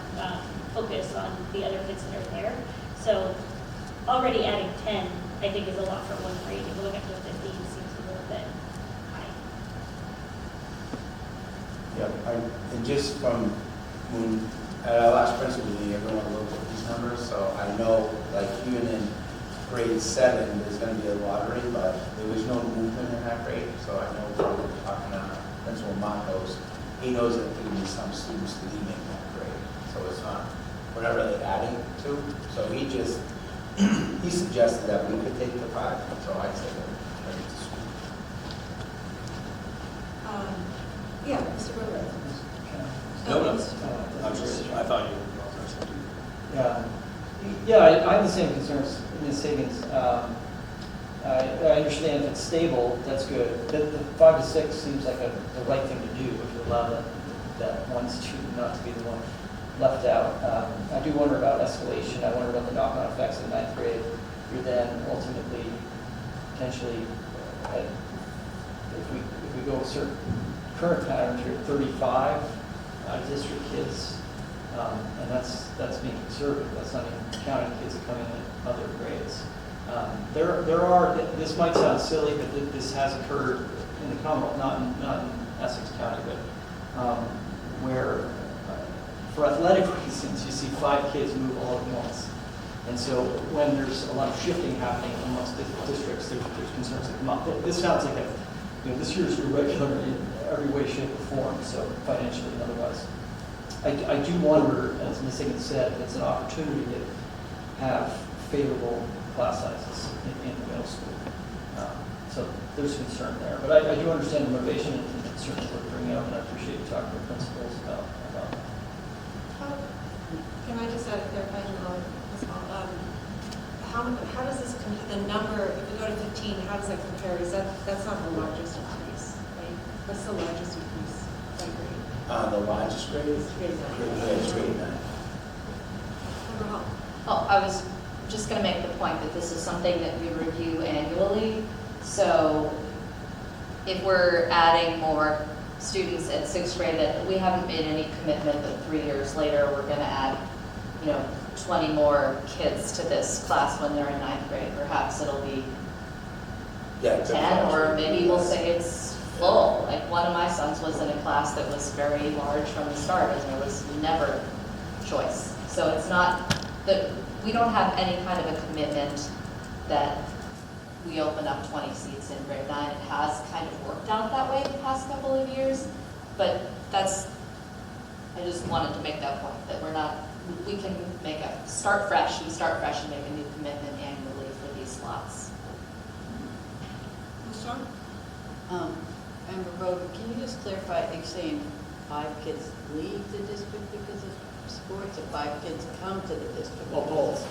focus on the other kids that are there. So already adding 10, I think, is a lot for one grade. Going up to 15 seems a little bit high. Yeah, and just from when, at our last principal meeting, everyone looked at these numbers, so I know, like, even in grade 7, there's gonna be a lottery, but there was no movement in that grade, so I know from talking to Principal Montos, he knows that there will be some students leaving that grade, so it's not whatever they're adding to, so he just, he suggested that we could take the 5, so I said that, bring it to school. Yeah, Mr. Brewer. No, I'm just, I thought you were going first. Yeah, I have the same concerns, Ms. Higgins. I understand if it's stable, that's good. The 5 to 6 seems like the right thing to do, if you allow that one student not to be the one left out. I do wonder about escalation. I wonder about the knock-on effects in 9th grade. You're then ultimately, potentially, if we go with certain current patterns, you're 35 out-of-district kids, and that's being conservative. That's not even counting kids that come in at other grades. There are, this might sound silly, but this has occurred in the Commonwealth, not in Essex County, but where for athletic reasons you see 5 kids move all at once. And so when there's a lot of shifting happening amongst districts, there's concerns that come up. This sounds like this year's irregular in every way, shape, or form, so financially and otherwise. I do wonder, as Ms. Higgins said, if it's an opportunity to have favorable class sizes in the middle school. So there's concern there. But I do understand the motivation and concerns we're bringing up, and I appreciate you talking to principals about that. Can I just add a clarifying comment as well? How does this, the number, if we go to 15, how does that compare? That's not the largest increase, right? What's the largest increase by grade? The largest grade is Grade 9. grade 9. Overall. Oh, I was just going to make the point that this is something that we review annually. So if we're adding more students at 6th grade, that we haven't made any commitment that 3 years later we're going to add, 20 more kids to this class when they're in 9th grade. Perhaps it'll be 10, or maybe we'll say it's full. Like one of my sons was in a class that was very large from the start, and there was never choice. So it's not that we don't have any kind of a commitment that we open up 20 seats in grade 9. It has kind of worked out that way the past couple of years, but I just wanted to make that point, that we can start fresh and make a new commitment annually for these slots. Ms. Shaw? Member Bowden, can you just clarify, you're saying 5 kids leave the district because of sports, or 5 kids come to the district? Well, both.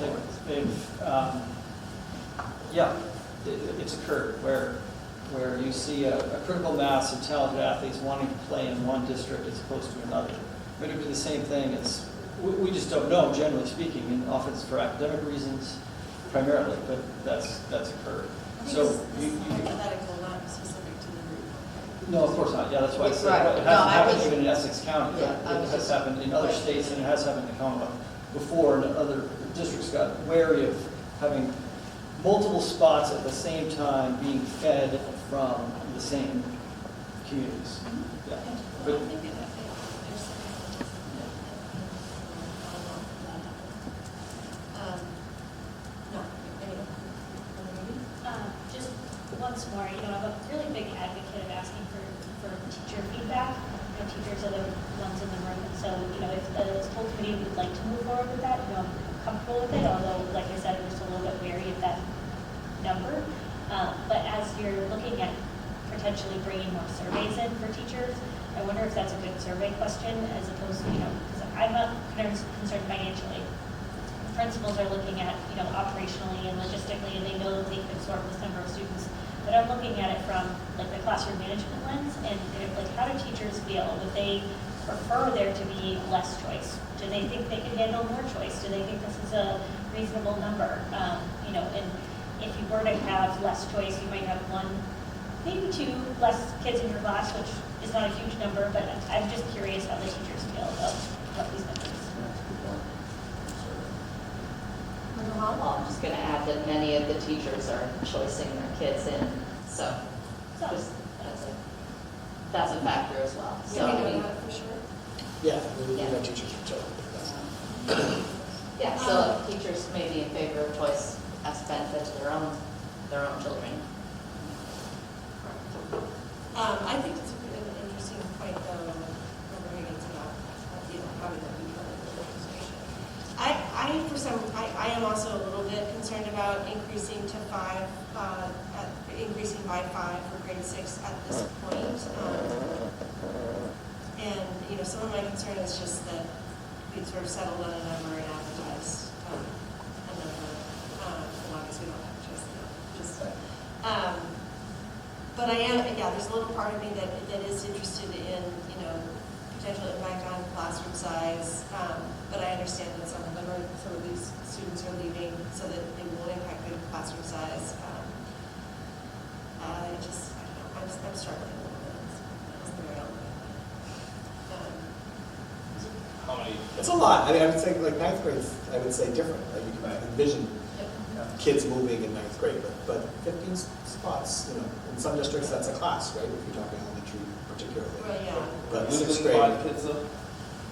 It's occurred where you see a critical mass of talented athletes wanting to play in one district as opposed to another. But it would be the same thing as, we just don't know, generally speaking, and often it's for academic reasons primarily, but that's occurred. So this is hypothetical, not specific to the group. No, of course not. Yeah, that's why I said Right. it No, hasn't I happened was- even in Essex County. Yeah, but I it was has just- happened in other states, and it has happened in the Commonwealth before, and other districts got wary of having multiple spots at the same time being fed from the same communities. Yeah. But Just once more, I'm a really big advocate of asking for teacher feedback. Teachers are the ones in the room, and so, if the school committee would like to move forward with that, I'm comfortable with it, although, like I said, I'm just a little bit wary of that number. But as you're looking at potentially bringing more surveys in for teachers, I wonder if that's a good survey question, as opposed to, because I'm not concerned financially. Principals are looking at, operationally and logistically, and they know that they can absorb this number of students. But I'm looking at it from like the classroom management lens, and like, how do teachers feel? Would they prefer there to be less choice? Do they think they can handle more choice? Do they think this is a reasonable number? And if you were to have less choice, you might have 1, maybe 2 less kids in your class, which is not a huge number, but I'm just curious how the teachers feel about these numbers. Well, I'm just gonna add that many of the teachers are choicing their kids in, so just, that's a factor as well. So, Yeah, we I know mean, that for sure. Yeah, we Yeah. know teachers are children. yeah, so teachers may be in favor of choice as a benefit to their own children. I think it's an interesting point, though, when we're bringing it about, having that be part of the legislation. I am also a little bit concerned about increasing to 5, increasing by 5 for grade 6 at this point. And, some of my concern is just that we'd sort of settled on a number and advertised a number. Well, I guess we don't advertise now, but I am, there's a little part of me that is interested in, potential impact on classroom size. But I understand that some of these students are leaving so that it will impact the classroom size. I don't know, I'm struggling a little bit. That's the way I'll look at it. How many? It's a lot. I would say like ninth grade, I would say different. Like you can envision kids moving in ninth grade, but 15 spots, in some districts that's a class, right? If you're talking elementary particularly. Well, yeah. But Losing 6th grade. 5 kids though?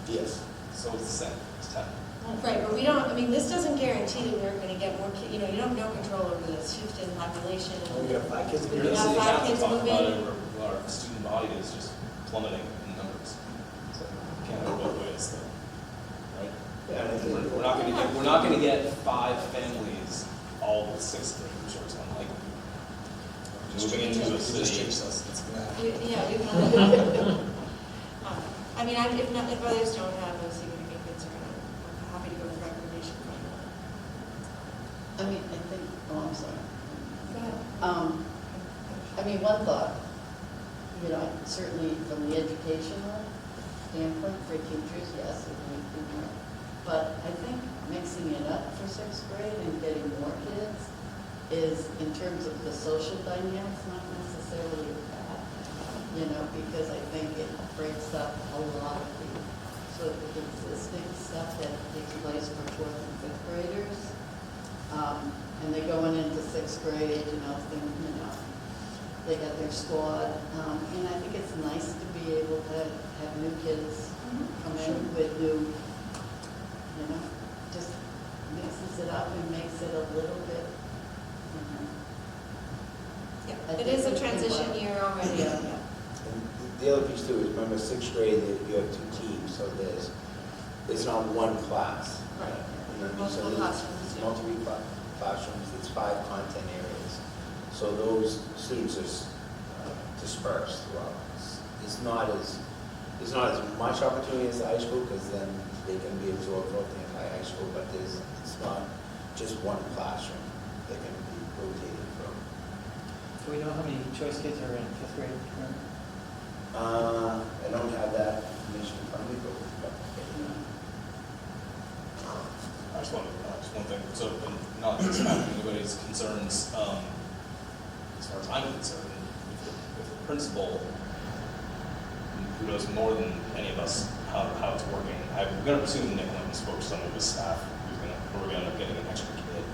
Yes. So it's the same, it's 10. Right, but this doesn't guarantee that we're going to get more kids, you have no control over the shift in population. Well, we got 5 kids. We You're got the 5 kids talk about it, moving. where our student body is just plummeting in numbers. So you can't have it both ways though. Right? Yeah, and I think We're not gonna get 5 families all with 6th graders, or it's unlikely. Moving into a just city. changed us. It's gonna happen. If others don't have a significant concern, I'm happy to go with the recommendation from that. I think, I'm sorry. Go ahead. One thought, certainly from the educational standpoint for teachers, yes, it might be more. But I think mixing it up for 6th grade and getting more kids is, in terms of the social dynamics, not necessarily bad. Because I think it breaks up a lot of the sort of existing stuff that takes place for 4th and 5th graders. And they're going into 6th grade, they got their squad. And I think it's nice to be able to have new kids come in with new, just mixes it up and makes it a little bit, Yeah, it is a transition year already. Yeah. And the other piece too is, remember 6th grade, you have 2 teams, so it's not one class. Right. So Multiple there's classrooms. multiple classrooms, it's 5 content areas. So those students are dispersed throughout. There's not as much opportunity as the high school, because then they can be absorbed throughout the entire high school, but it's not just one classroom they can be rotated from. Do we know how many choice kids are in 5th grade currently? I don't have that information in front of me, but I just wanted to add just one thing. So, not discounting anybody's concerns, as far as I'm concerned, if the principal, who knows more than any of us how it's working, I'm going to presume Nick went and spoke to some of his staff, we're going to end up getting an extra kid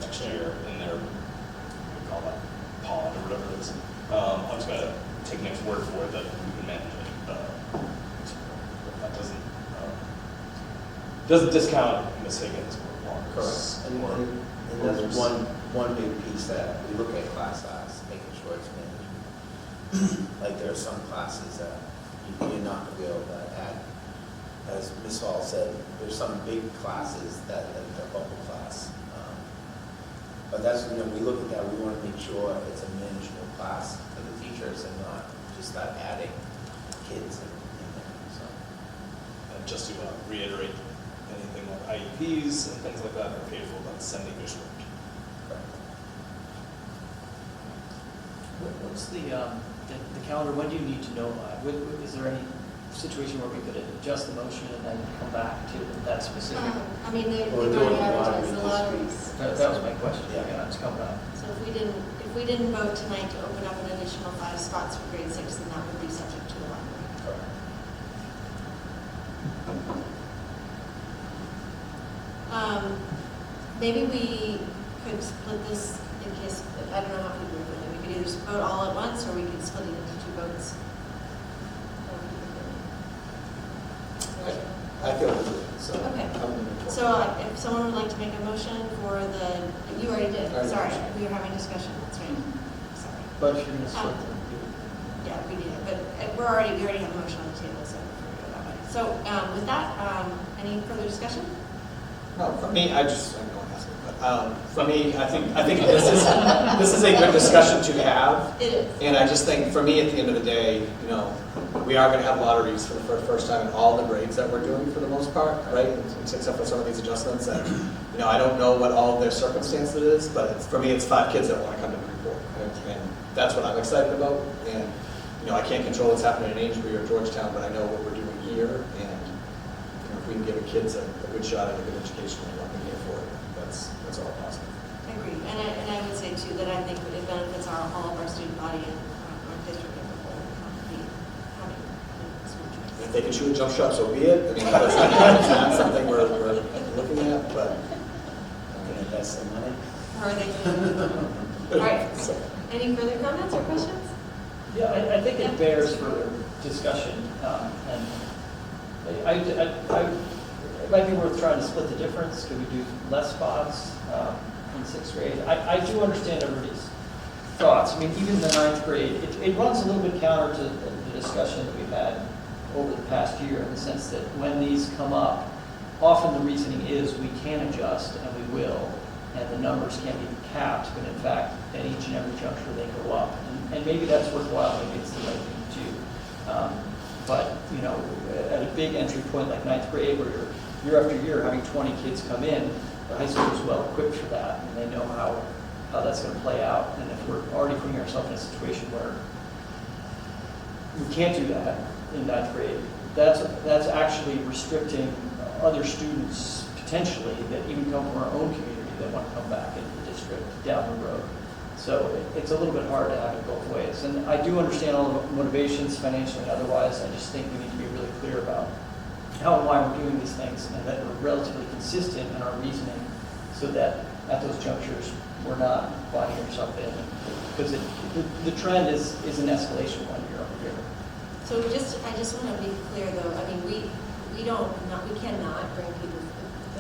next year in their, what do we call that, pod or whatever it is. I'm just going to take Nick's word for it that we can manage it. That doesn't discount Ms. Higgins or Walker's. correct. And that's one big piece that we look at class size, making sure it's managed. Like there are some classes that you're not going to be able to add. As Ms. Hall said, there's some big classes that are bubble class. But that's, we look at that, we want to make sure it's a manageable class for the teachers and not just start adding kids in there. So. And just to reiterate, anything like IEPs and things like that are paid for by the sending district. What's the calendar, when do you need to know by? Is there any situation where we could adjust the motion and then come back to that specific? They've We're doing already a advertised the lottery. lotteries. That was my question, Yeah. yeah, it's coming up. So if we didn't vote tonight to open up an additional 5 spots for grade 6, then that would be subject to the lottery. maybe we could split this in case, I don't know how people are doing it. We could either vote all at once, or we could split it into 2 votes. I feel good with it, so. Okay. I'm moving forward. So if someone would like to make a motion for you already did, Already sorry, did. we were having discussion, that's right, sorry. But if you're going to split them. Yeah, we did, but we already have a motion on the table, so we're going to go that way. So with that, any further discussion? No, for me, I know one has it, but for me, I think this is a good discussion to have. It is. And I just think, for me, at the end of the day, we are going to have lotteries for the first time in all the grades that we're doing for the most part, right? Except for some of these adjustments that, I don't know what all of their circumstances is, but for me, it's 5 kids that want to come to Newburyport. And that's what I'm excited about. And, I can't control what's happening in Amesbury or Georgetown, but I know what we're doing here. And if we can give the kids a good shot at a good education, I'm here for it. That's all possible. I agree, and I would say too that I think it benefits all of our student body and our district as a whole to be having school choice. If they can shoot a jump shot, so be it. I mean, that's not something we're looking at, but. Can invest some money. Or they can. All right, any further comments or questions? Yeah, I think it bears further discussion, and it might be worth trying to split the difference. Could we do less spots in 6th grade? I do understand everybody's thoughts. I mean, even the 9th grade, it runs a little bit counter to the discussion that we've had over the past year, in the sense that when these come up, often the reasoning is we can adjust, and we will, and the numbers can be capped, but in fact, at each and every juncture they go up. And maybe that's worthwhile, maybe it's the right thing to do. But, at a big entry point like 9th grade, where you're year after year having 20 kids come in, the high school is well equipped for that, and they know how that's going to play out. And if we're already putting ourselves in a situation where we can't do that in 9th grade, that's actually restricting other students potentially that even come from our own community that want to come back into the district down the road. So it's a little bit hard to have it both ways. And I do understand all the motivations, financially and otherwise. I just think we need to be really clear about how and why we're doing these things, and that we're relatively consistent in our reasoning, so that at those junctures we're not finding ourselves in. Because the trend is an escalation one year over year. So I just want to be clear though, I mean, we cannot bring people,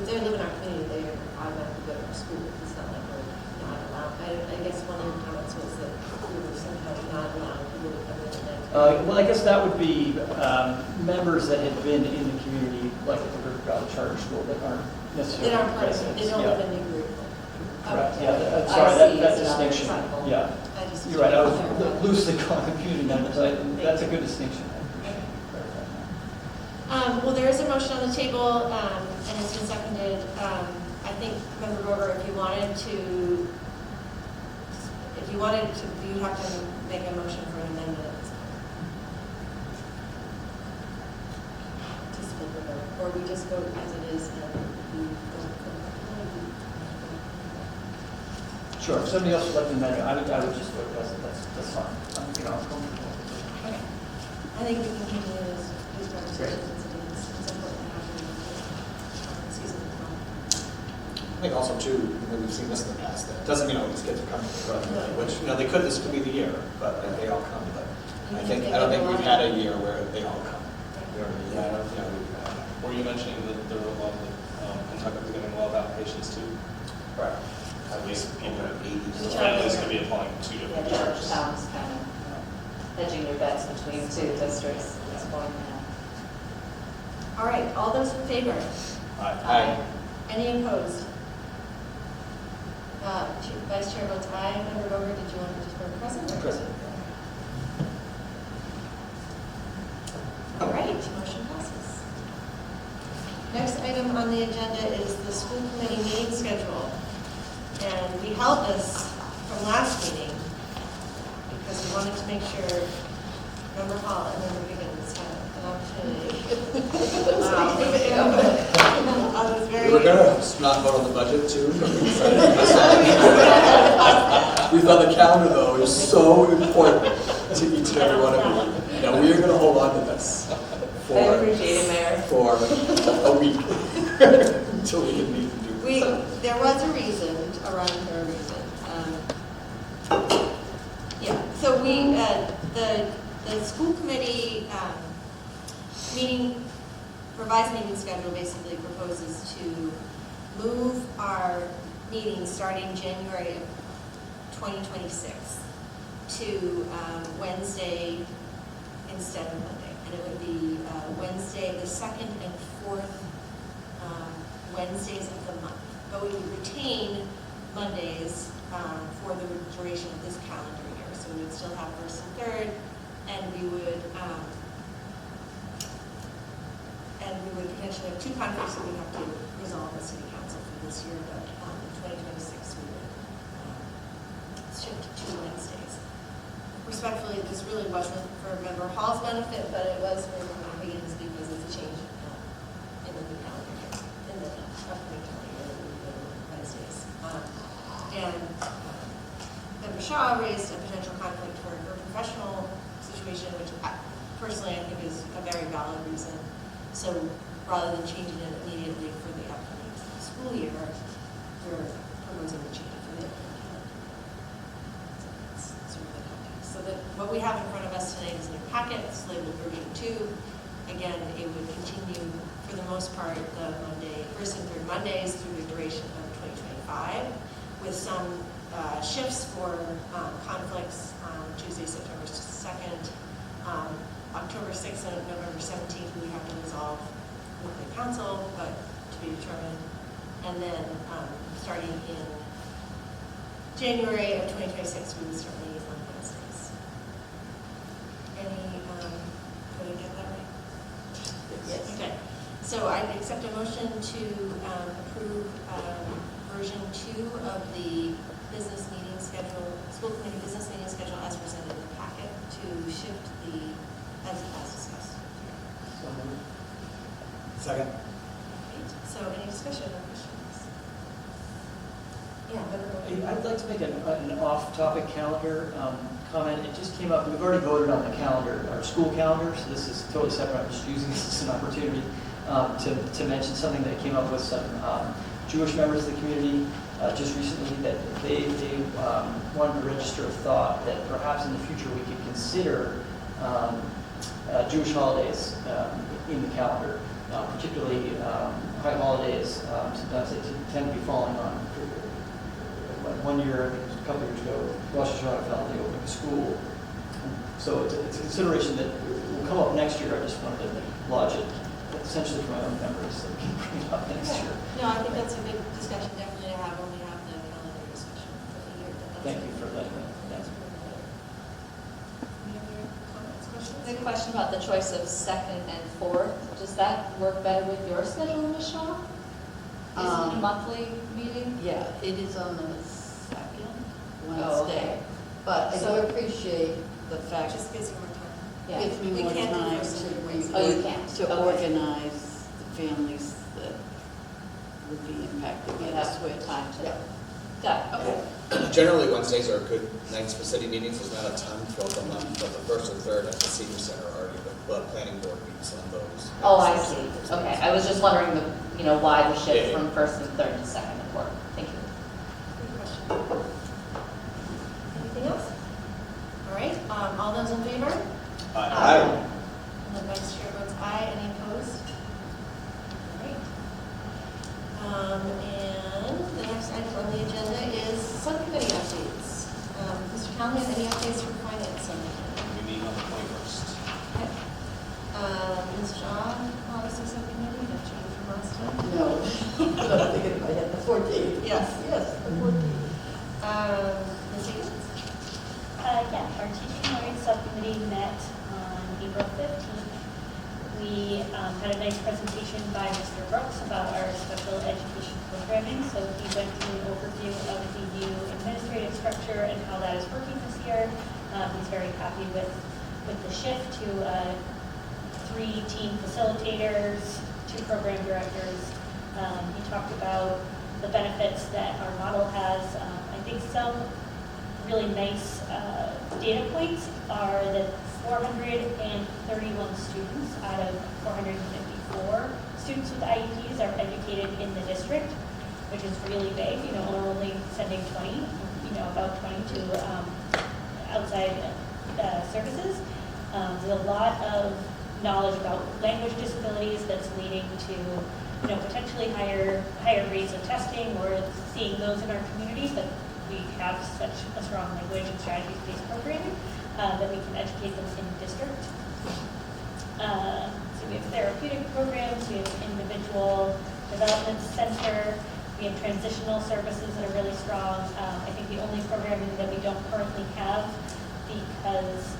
if they live in our community, they are automatically go to our school. It's not like we're not allowed. I guess one of your comments was that we were somehow not allowing people to come in and Well, I guess that would be members that had been in the community, like at the River Valley Charter School, that aren't necessarily residents. they don't live in Newburyport. Correct, Okay. yeah, sorry, that distinction, example. yeah. You're right, I was loosely calling community members, that's a good distinction. Well, there is a motion on the table, and it's been seconded. I think, Member Grover, if you wanted to, you'd have to make a motion for an amendment at this point. To split the vote, or we just vote as it is and we don't vote. Sure, if somebody else would like to amend it, I would just vote yes, that's fine. I'm comfortable. Okay. I think we can continue these conversations. It's important to have in season as well. I think also too, we've seen this in the past, that doesn't mean all these kids are coming, which, this could be the year, but they all come. But I don't think we've had a year where they all come. Were you mentioning that there were a lot of, Kentucky was getting a lot of applications too? Right. At least people, The families could be applying to 2 different Yeah, charges. towns kind of hedging their bets between 2 districts at this point. All right, all those in favor? Aye. Any opposed? Vice Chair votes aye. Member Gover, did you want to just vote present? or- Present. All right, motion passes. Next item on the agenda is the school committee meeting schedule. And we held this from last meeting because we wanted to make sure Member Hall and Member Higgins had an opportunity. We were going to not vote on the budget too. We thought the calendar though is so important to each and every one of you. Now we are going to hold on to this I appreciate it, Mayor. for a week until we can meet and do There was a reason, a run for a reason. Yeah, so the school committee revised meeting schedule basically proposes to move our meetings starting January of 2026 to Wednesday instead of Monday. And it would be Wednesday, the second and fourth Wednesdays of the month. But we would retain Mondays for the duration of this calendar year. So we would still have first and third, and we would potentially have two conflicts that we have to resolve as city council for this year, but in 2026 we would shift to 2 Wednesdays. Respectfully, this really wasn't for Member Hall's benefit, but it was for Member Higgins because it's a change in the new calendar year, in the upcoming calendar year that we go Wednesdays. And Member Shaw raised a potential conflict for her professional situation, which personally I think is a very valid reason. So rather than changing it immediately for the upcoming school year, we're proposing to change it for the upcoming calendar. So that's sort of the context. So what we have in front of us tonight is a new packet. It's labeled version 2. Again, it would continue for the most part the first and third Mondays through the duration of 2025, with some shifts for conflicts on Tuesday, September 2nd, October 6th and November 17th, we have to resolve with the council, but to be determined. And then starting in January of 2026, we would start meeting on Wednesdays. Did I get that right? Yes. Okay. So I accept a motion to approve version 2 of the business meeting schedule, school committee business meeting schedule as presented in the packet to shift as discussed. So moved. Second. Great. So any discussion or questions? Yeah, I'd like to make an off-topic calendar comment. It just came up, we've already voted on the calendar, our school calendar, so this is totally separate. I'm just using this as an opportunity to mention something that came up with some Jewish members of the community just recently, that they wanted to register a thought that perhaps in the future we could consider Jewish holidays in the calendar, particularly high holidays. Sometimes they tend to be falling on. One year, I think it was a couple years ago, Rosh Hashanah fell on the opening of school. So it's a consideration that will come up next year. I just wanted to lodge it essentially for my own memories, so we can bring it up next year. No, I think that's a good discussion definitely to have when we have the calendar discussion for the year. Thank you for letting me know. That's really good. Any other comments, questions? The question about the choice of second and fourth, does that work better with your schedule, Ms. Shaw? Is it a monthly meeting? Yeah, it is on the second Wednesday. Oh, okay. But I So- do appreciate the It fact just gives you more time. Yeah. gives me We more can't do time first and third Wednesday. Oh, you can't? to Okay. organize the families that would be impacted by You the have switch. time to, Yeah. got it, okay. Generally, Wednesdays are good nights for city meetings. There's not a ton throughout the month, but the first and third at the senior center are already, but planning board meets on those. Oh, I see, okay, I was just wondering why the shift Yeah. from first and third to second and fourth, thank you. Good question. Anything else? All right, all those in favor? Aye. And the vice chair votes aye. Any opposed? All right. And the next item on the agenda is subcommittee updates. Mr. Callahan, any updates for finance subcommittee? We meet on the 21st. Okay. Ms. Shaw, policy subcommittee, that changed from last time? No, but I'm thinking in my head, the 14th. Yes. Yes, the 14th. Ms. Higgins? Yeah, our teaching and learning subcommittee met on April 15th. We had a nice presentation by Mr. Brooks about our special education programming. So he went through an overview of the new administrative structure and how that is working this year. He's very happy with the shift to 3 team facilitators, 2 program directors. He talked about the benefits that our model has. I think some really nice data points are that 431 students out of 454 students with IEPs are educated in the district, which is really vague. You know, we're only sending 20, about 20 to outside services. There's a lot of knowledge about language disabilities that's leading to, potentially higher rates of testing. Or seeing those in our community, but we have such a strong language and strategies-based programming that we can educate them in district. So we have therapeutic programs, we have individual development center, we have transitional services that are really strong. I think the only programming that we don't currently have, because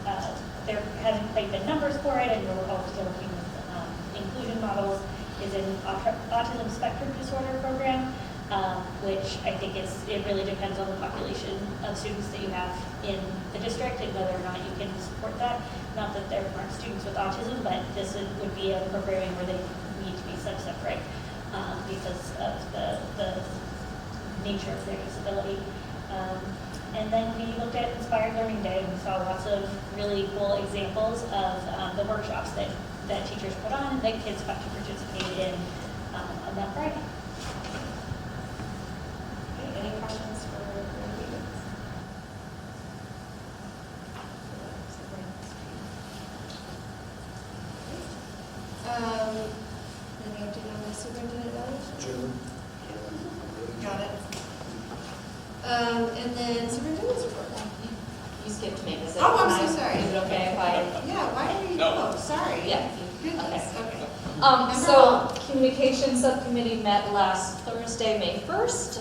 there hasn't quite been numbers for it, and we're also still working with inclusion models, is an autism spectrum disorder program, which I think it really depends on the population of students that you have in the district and whether or not you can support that. Not that there aren't students with autism, but this would be a programming where they need to be set separate because of the nature of their disability. And then we looked at Inspired Learning Day, and we saw lots of really cool examples of the workshops that teachers put on and that kids got to participate in on that Friday. Okay, any questions for Megan? Any update on the superintendent evaluation? June. Got it. And then superintendent's report. You skipped me. Is it? Oh, I'm so sorry. Is it okay if I? Yeah, why are you? No. Oh, sorry. Yeah. Goodness, okay. So Communications Subcommittee met last Thursday, May 1st.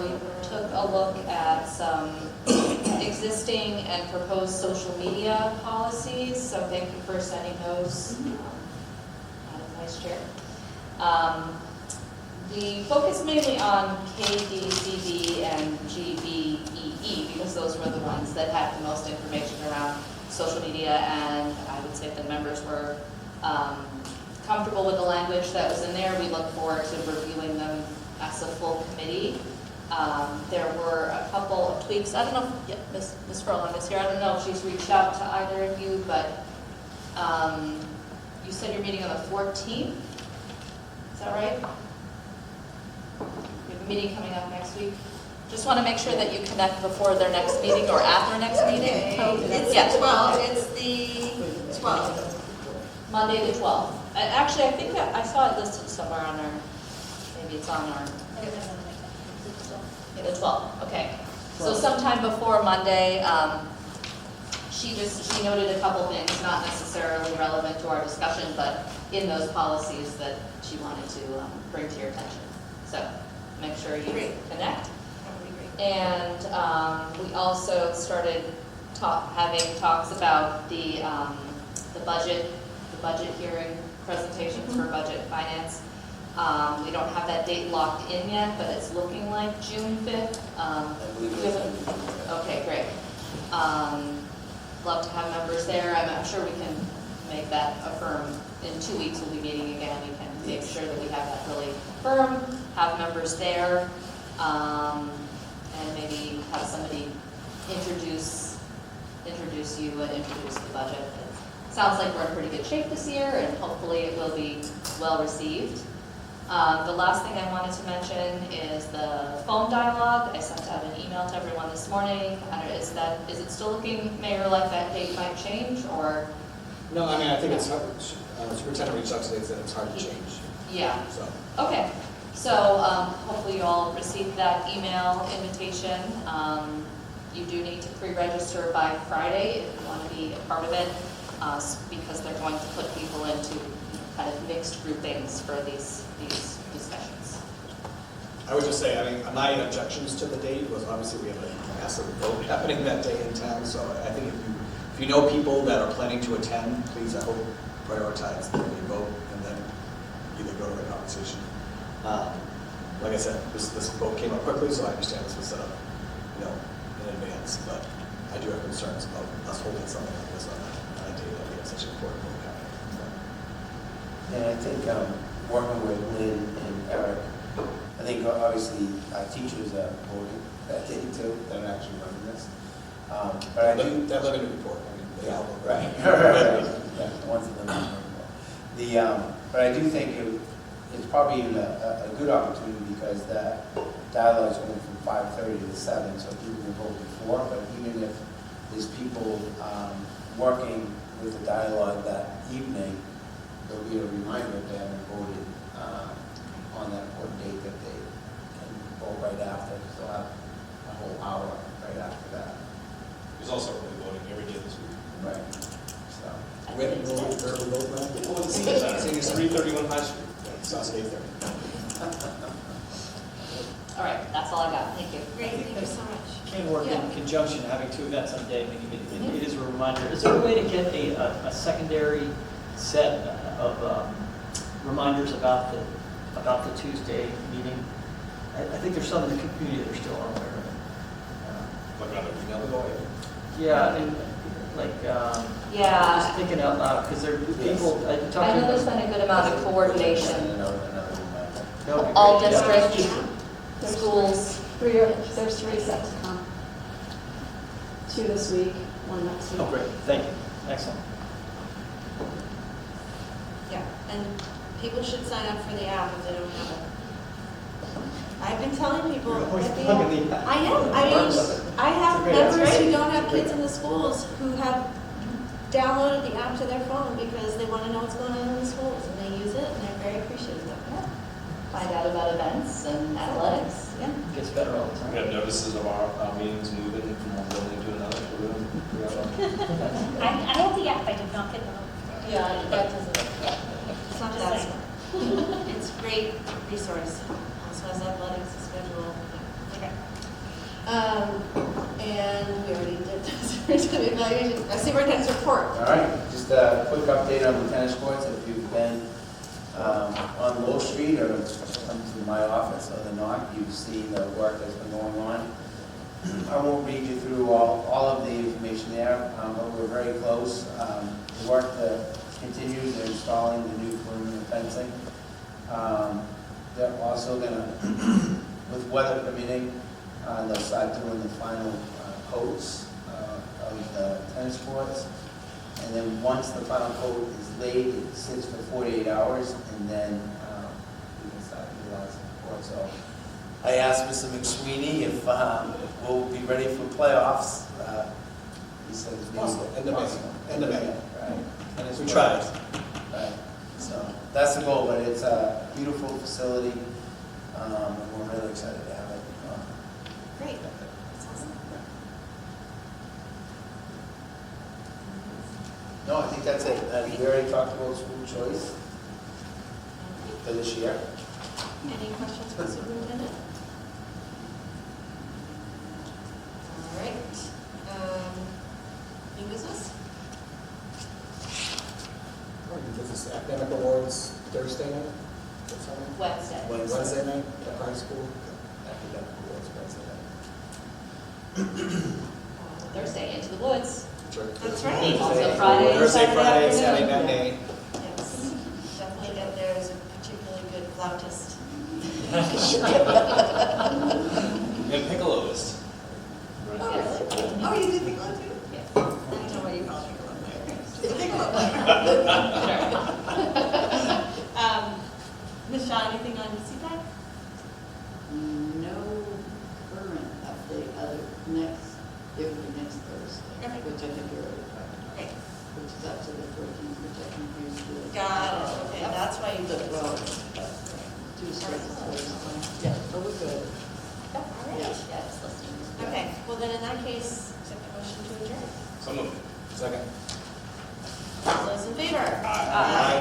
We took a look at some existing and proposed social media policies, so thank you for sending those. Madam Vice Chair. We focused mainly on KD, CD, and GBEE because those were the ones that had the most information around social media, and I would say the members were comfortable with the language that was in there. We look forward to reviewing them as a full committee. There were a couple of tweaks. I don't know if Ms. Furlong is here. I don't know if she's reached out to either of you, but you said you're meeting on the 14th. Is that right? We have a meeting coming up next week. Just want to make sure that you connect before their next meeting or at their next meeting. It's Yeah. the 12th. It's the 12th. Monday the 12th. Actually, I think I saw it listed somewhere on our, maybe it's on our, the 12th, okay. So sometime before Monday, she noted a couple things, not necessarily relevant to our discussion, but in those policies that she wanted to bring to your attention. So make sure you connect. That would be great. And we also started having talks about the budget hearing presentations for budget finance. We don't have that date locked in yet, but it's looking like June 5th. Okay, great. Love to have members there. I'm sure we can make that a firm. In 2 weeks, we'll be meeting again. We can make sure that we have that really firm, have members there, and maybe have somebody introduce you and introduce the budget. It sounds like we're in pretty good shape this year, and hopefully it will be well received. The last thing I wanted to mention is the phone dialogue. I sent out an email to everyone this morning. Is it still looking, Mayor, like that date might change, or? No, I mean, I think it's hard. Superintendent reached out today and said it's hard to change. Yeah. So. Okay. So hopefully you all received that email invitation. You do need to pre-register by Friday if you want to be a part of it, because they're going to put people into kind of mixed groupings for these discussions. I would just say, I mean, my objections to the date was obviously we have a massive vote happening that day in town, so I think if you know people that are planning to attend, please, I hope, prioritize the vote and then either go to the conversation. Like I said, this vote came up quickly, so I understand this was set up, in advance, but I do have concerns about us holding something like this on a day that we have such an important vote happening. And I think working with Lynn and Eric, I think obviously teachers are voting that day too. They're not actually running this. But I do. That living report. I mean, they all vote. Right. Yeah, one's the living report. But I do think it's probably even a good opportunity because dialogue's going from 5:30 to 7, so people can vote before, but even if there's people working with the dialogue that evening, there'll be a reminder if they haven't voted on that important date that they can vote right after, because they'll have a whole hour right after that. There's also early voting every day this week. Right. So. Where did we vote, Brad? Oh, the senior center, seniors 331 High Street. So it's 8:30. All right, that's all I got, thank you. Great, thank you so much. Can work in Yeah. conjunction, having two events on a day, it is a reminder. Is there a way to get a secondary set of reminders about the Tuesday meeting? I think there's some in the community that are still unaware of it. Like another email? Yeah, I mean, like, Yeah. just thinking out loud, because there are people, I talked to. I know there's been a good amount of coordination. Another reminder. That would be All great. Yeah. district schools. There's 3 set to come. 2 this week, 1 next week. Oh, great, thank you, excellent. Yeah, and people should sign up for the app if they don't have it. I've been telling people that the app. I am, I mean, I have members who don't have kids in the schools who have downloaded the app to their phone because they want to know what's going on in the schools, and they use it, and they're very appreciative of it. Find out about events and athletics. Yeah. It gets better all the We time. have notices of our meetings moving from one building to another. So we don't- I have the app, I did not get the home. Yeah, that doesn't, it's not that smart. It's a great resource. Also has athletics, schedule. Okay. And we already did the superintendent evaluation, superintendent's report. All right, just a quick update on the tennis courts. If you've been on Low Street or come to my office or the NOC, you've seen the work that's been going on. I won't read you through all of the information there, but we're very close. The work that continues, they're installing the new perimeter fencing. They're also going to, with weather permitting, they'll start doing the final coats of the tennis courts. And then once the final coat is laid, it sits for 48 hours, and then we can start utilizing the court. So I asked Mr. McSweeney if we'll be ready for playoffs. He said it's Possible. End of May. possible. End of May. Right. And it's we tried. Right. So that's the goal, but it's a beautiful facility, and we're really excited to have it. Great. That's awesome. No, I think that's it. We already talked about school choice for this year. Any questions for superintendent? All right. New business? This is academic awards Thursday night? What's that night? Wednesday. Wednesday night at high school? Academic awards Wednesday night. Thursday, Into the Woods. That's right. Also Friday and Thursday, Saturday Friday, afternoon. Saturday matinee. Yes. Definitely get there as a particularly good flautist. And piccoloist. Oh, really? Oh, you did piccolo too? Yes. I don't know what you call piccolo player. Piccolo player. Ms. Shaw, anything on CPAC? No current update other next, it would be next Thursday, Okay. which I think you're already talking about, Great. which is up to the 14th, which I confused with. Got it. Okay, that's why you The did it. 12th. Two straight Thursdays. Yeah, but we're good. All right. Yeah, it's listening. Okay, well then in that case, accept the motion to adjourn. Some of them. Second. All those in favor? Aye.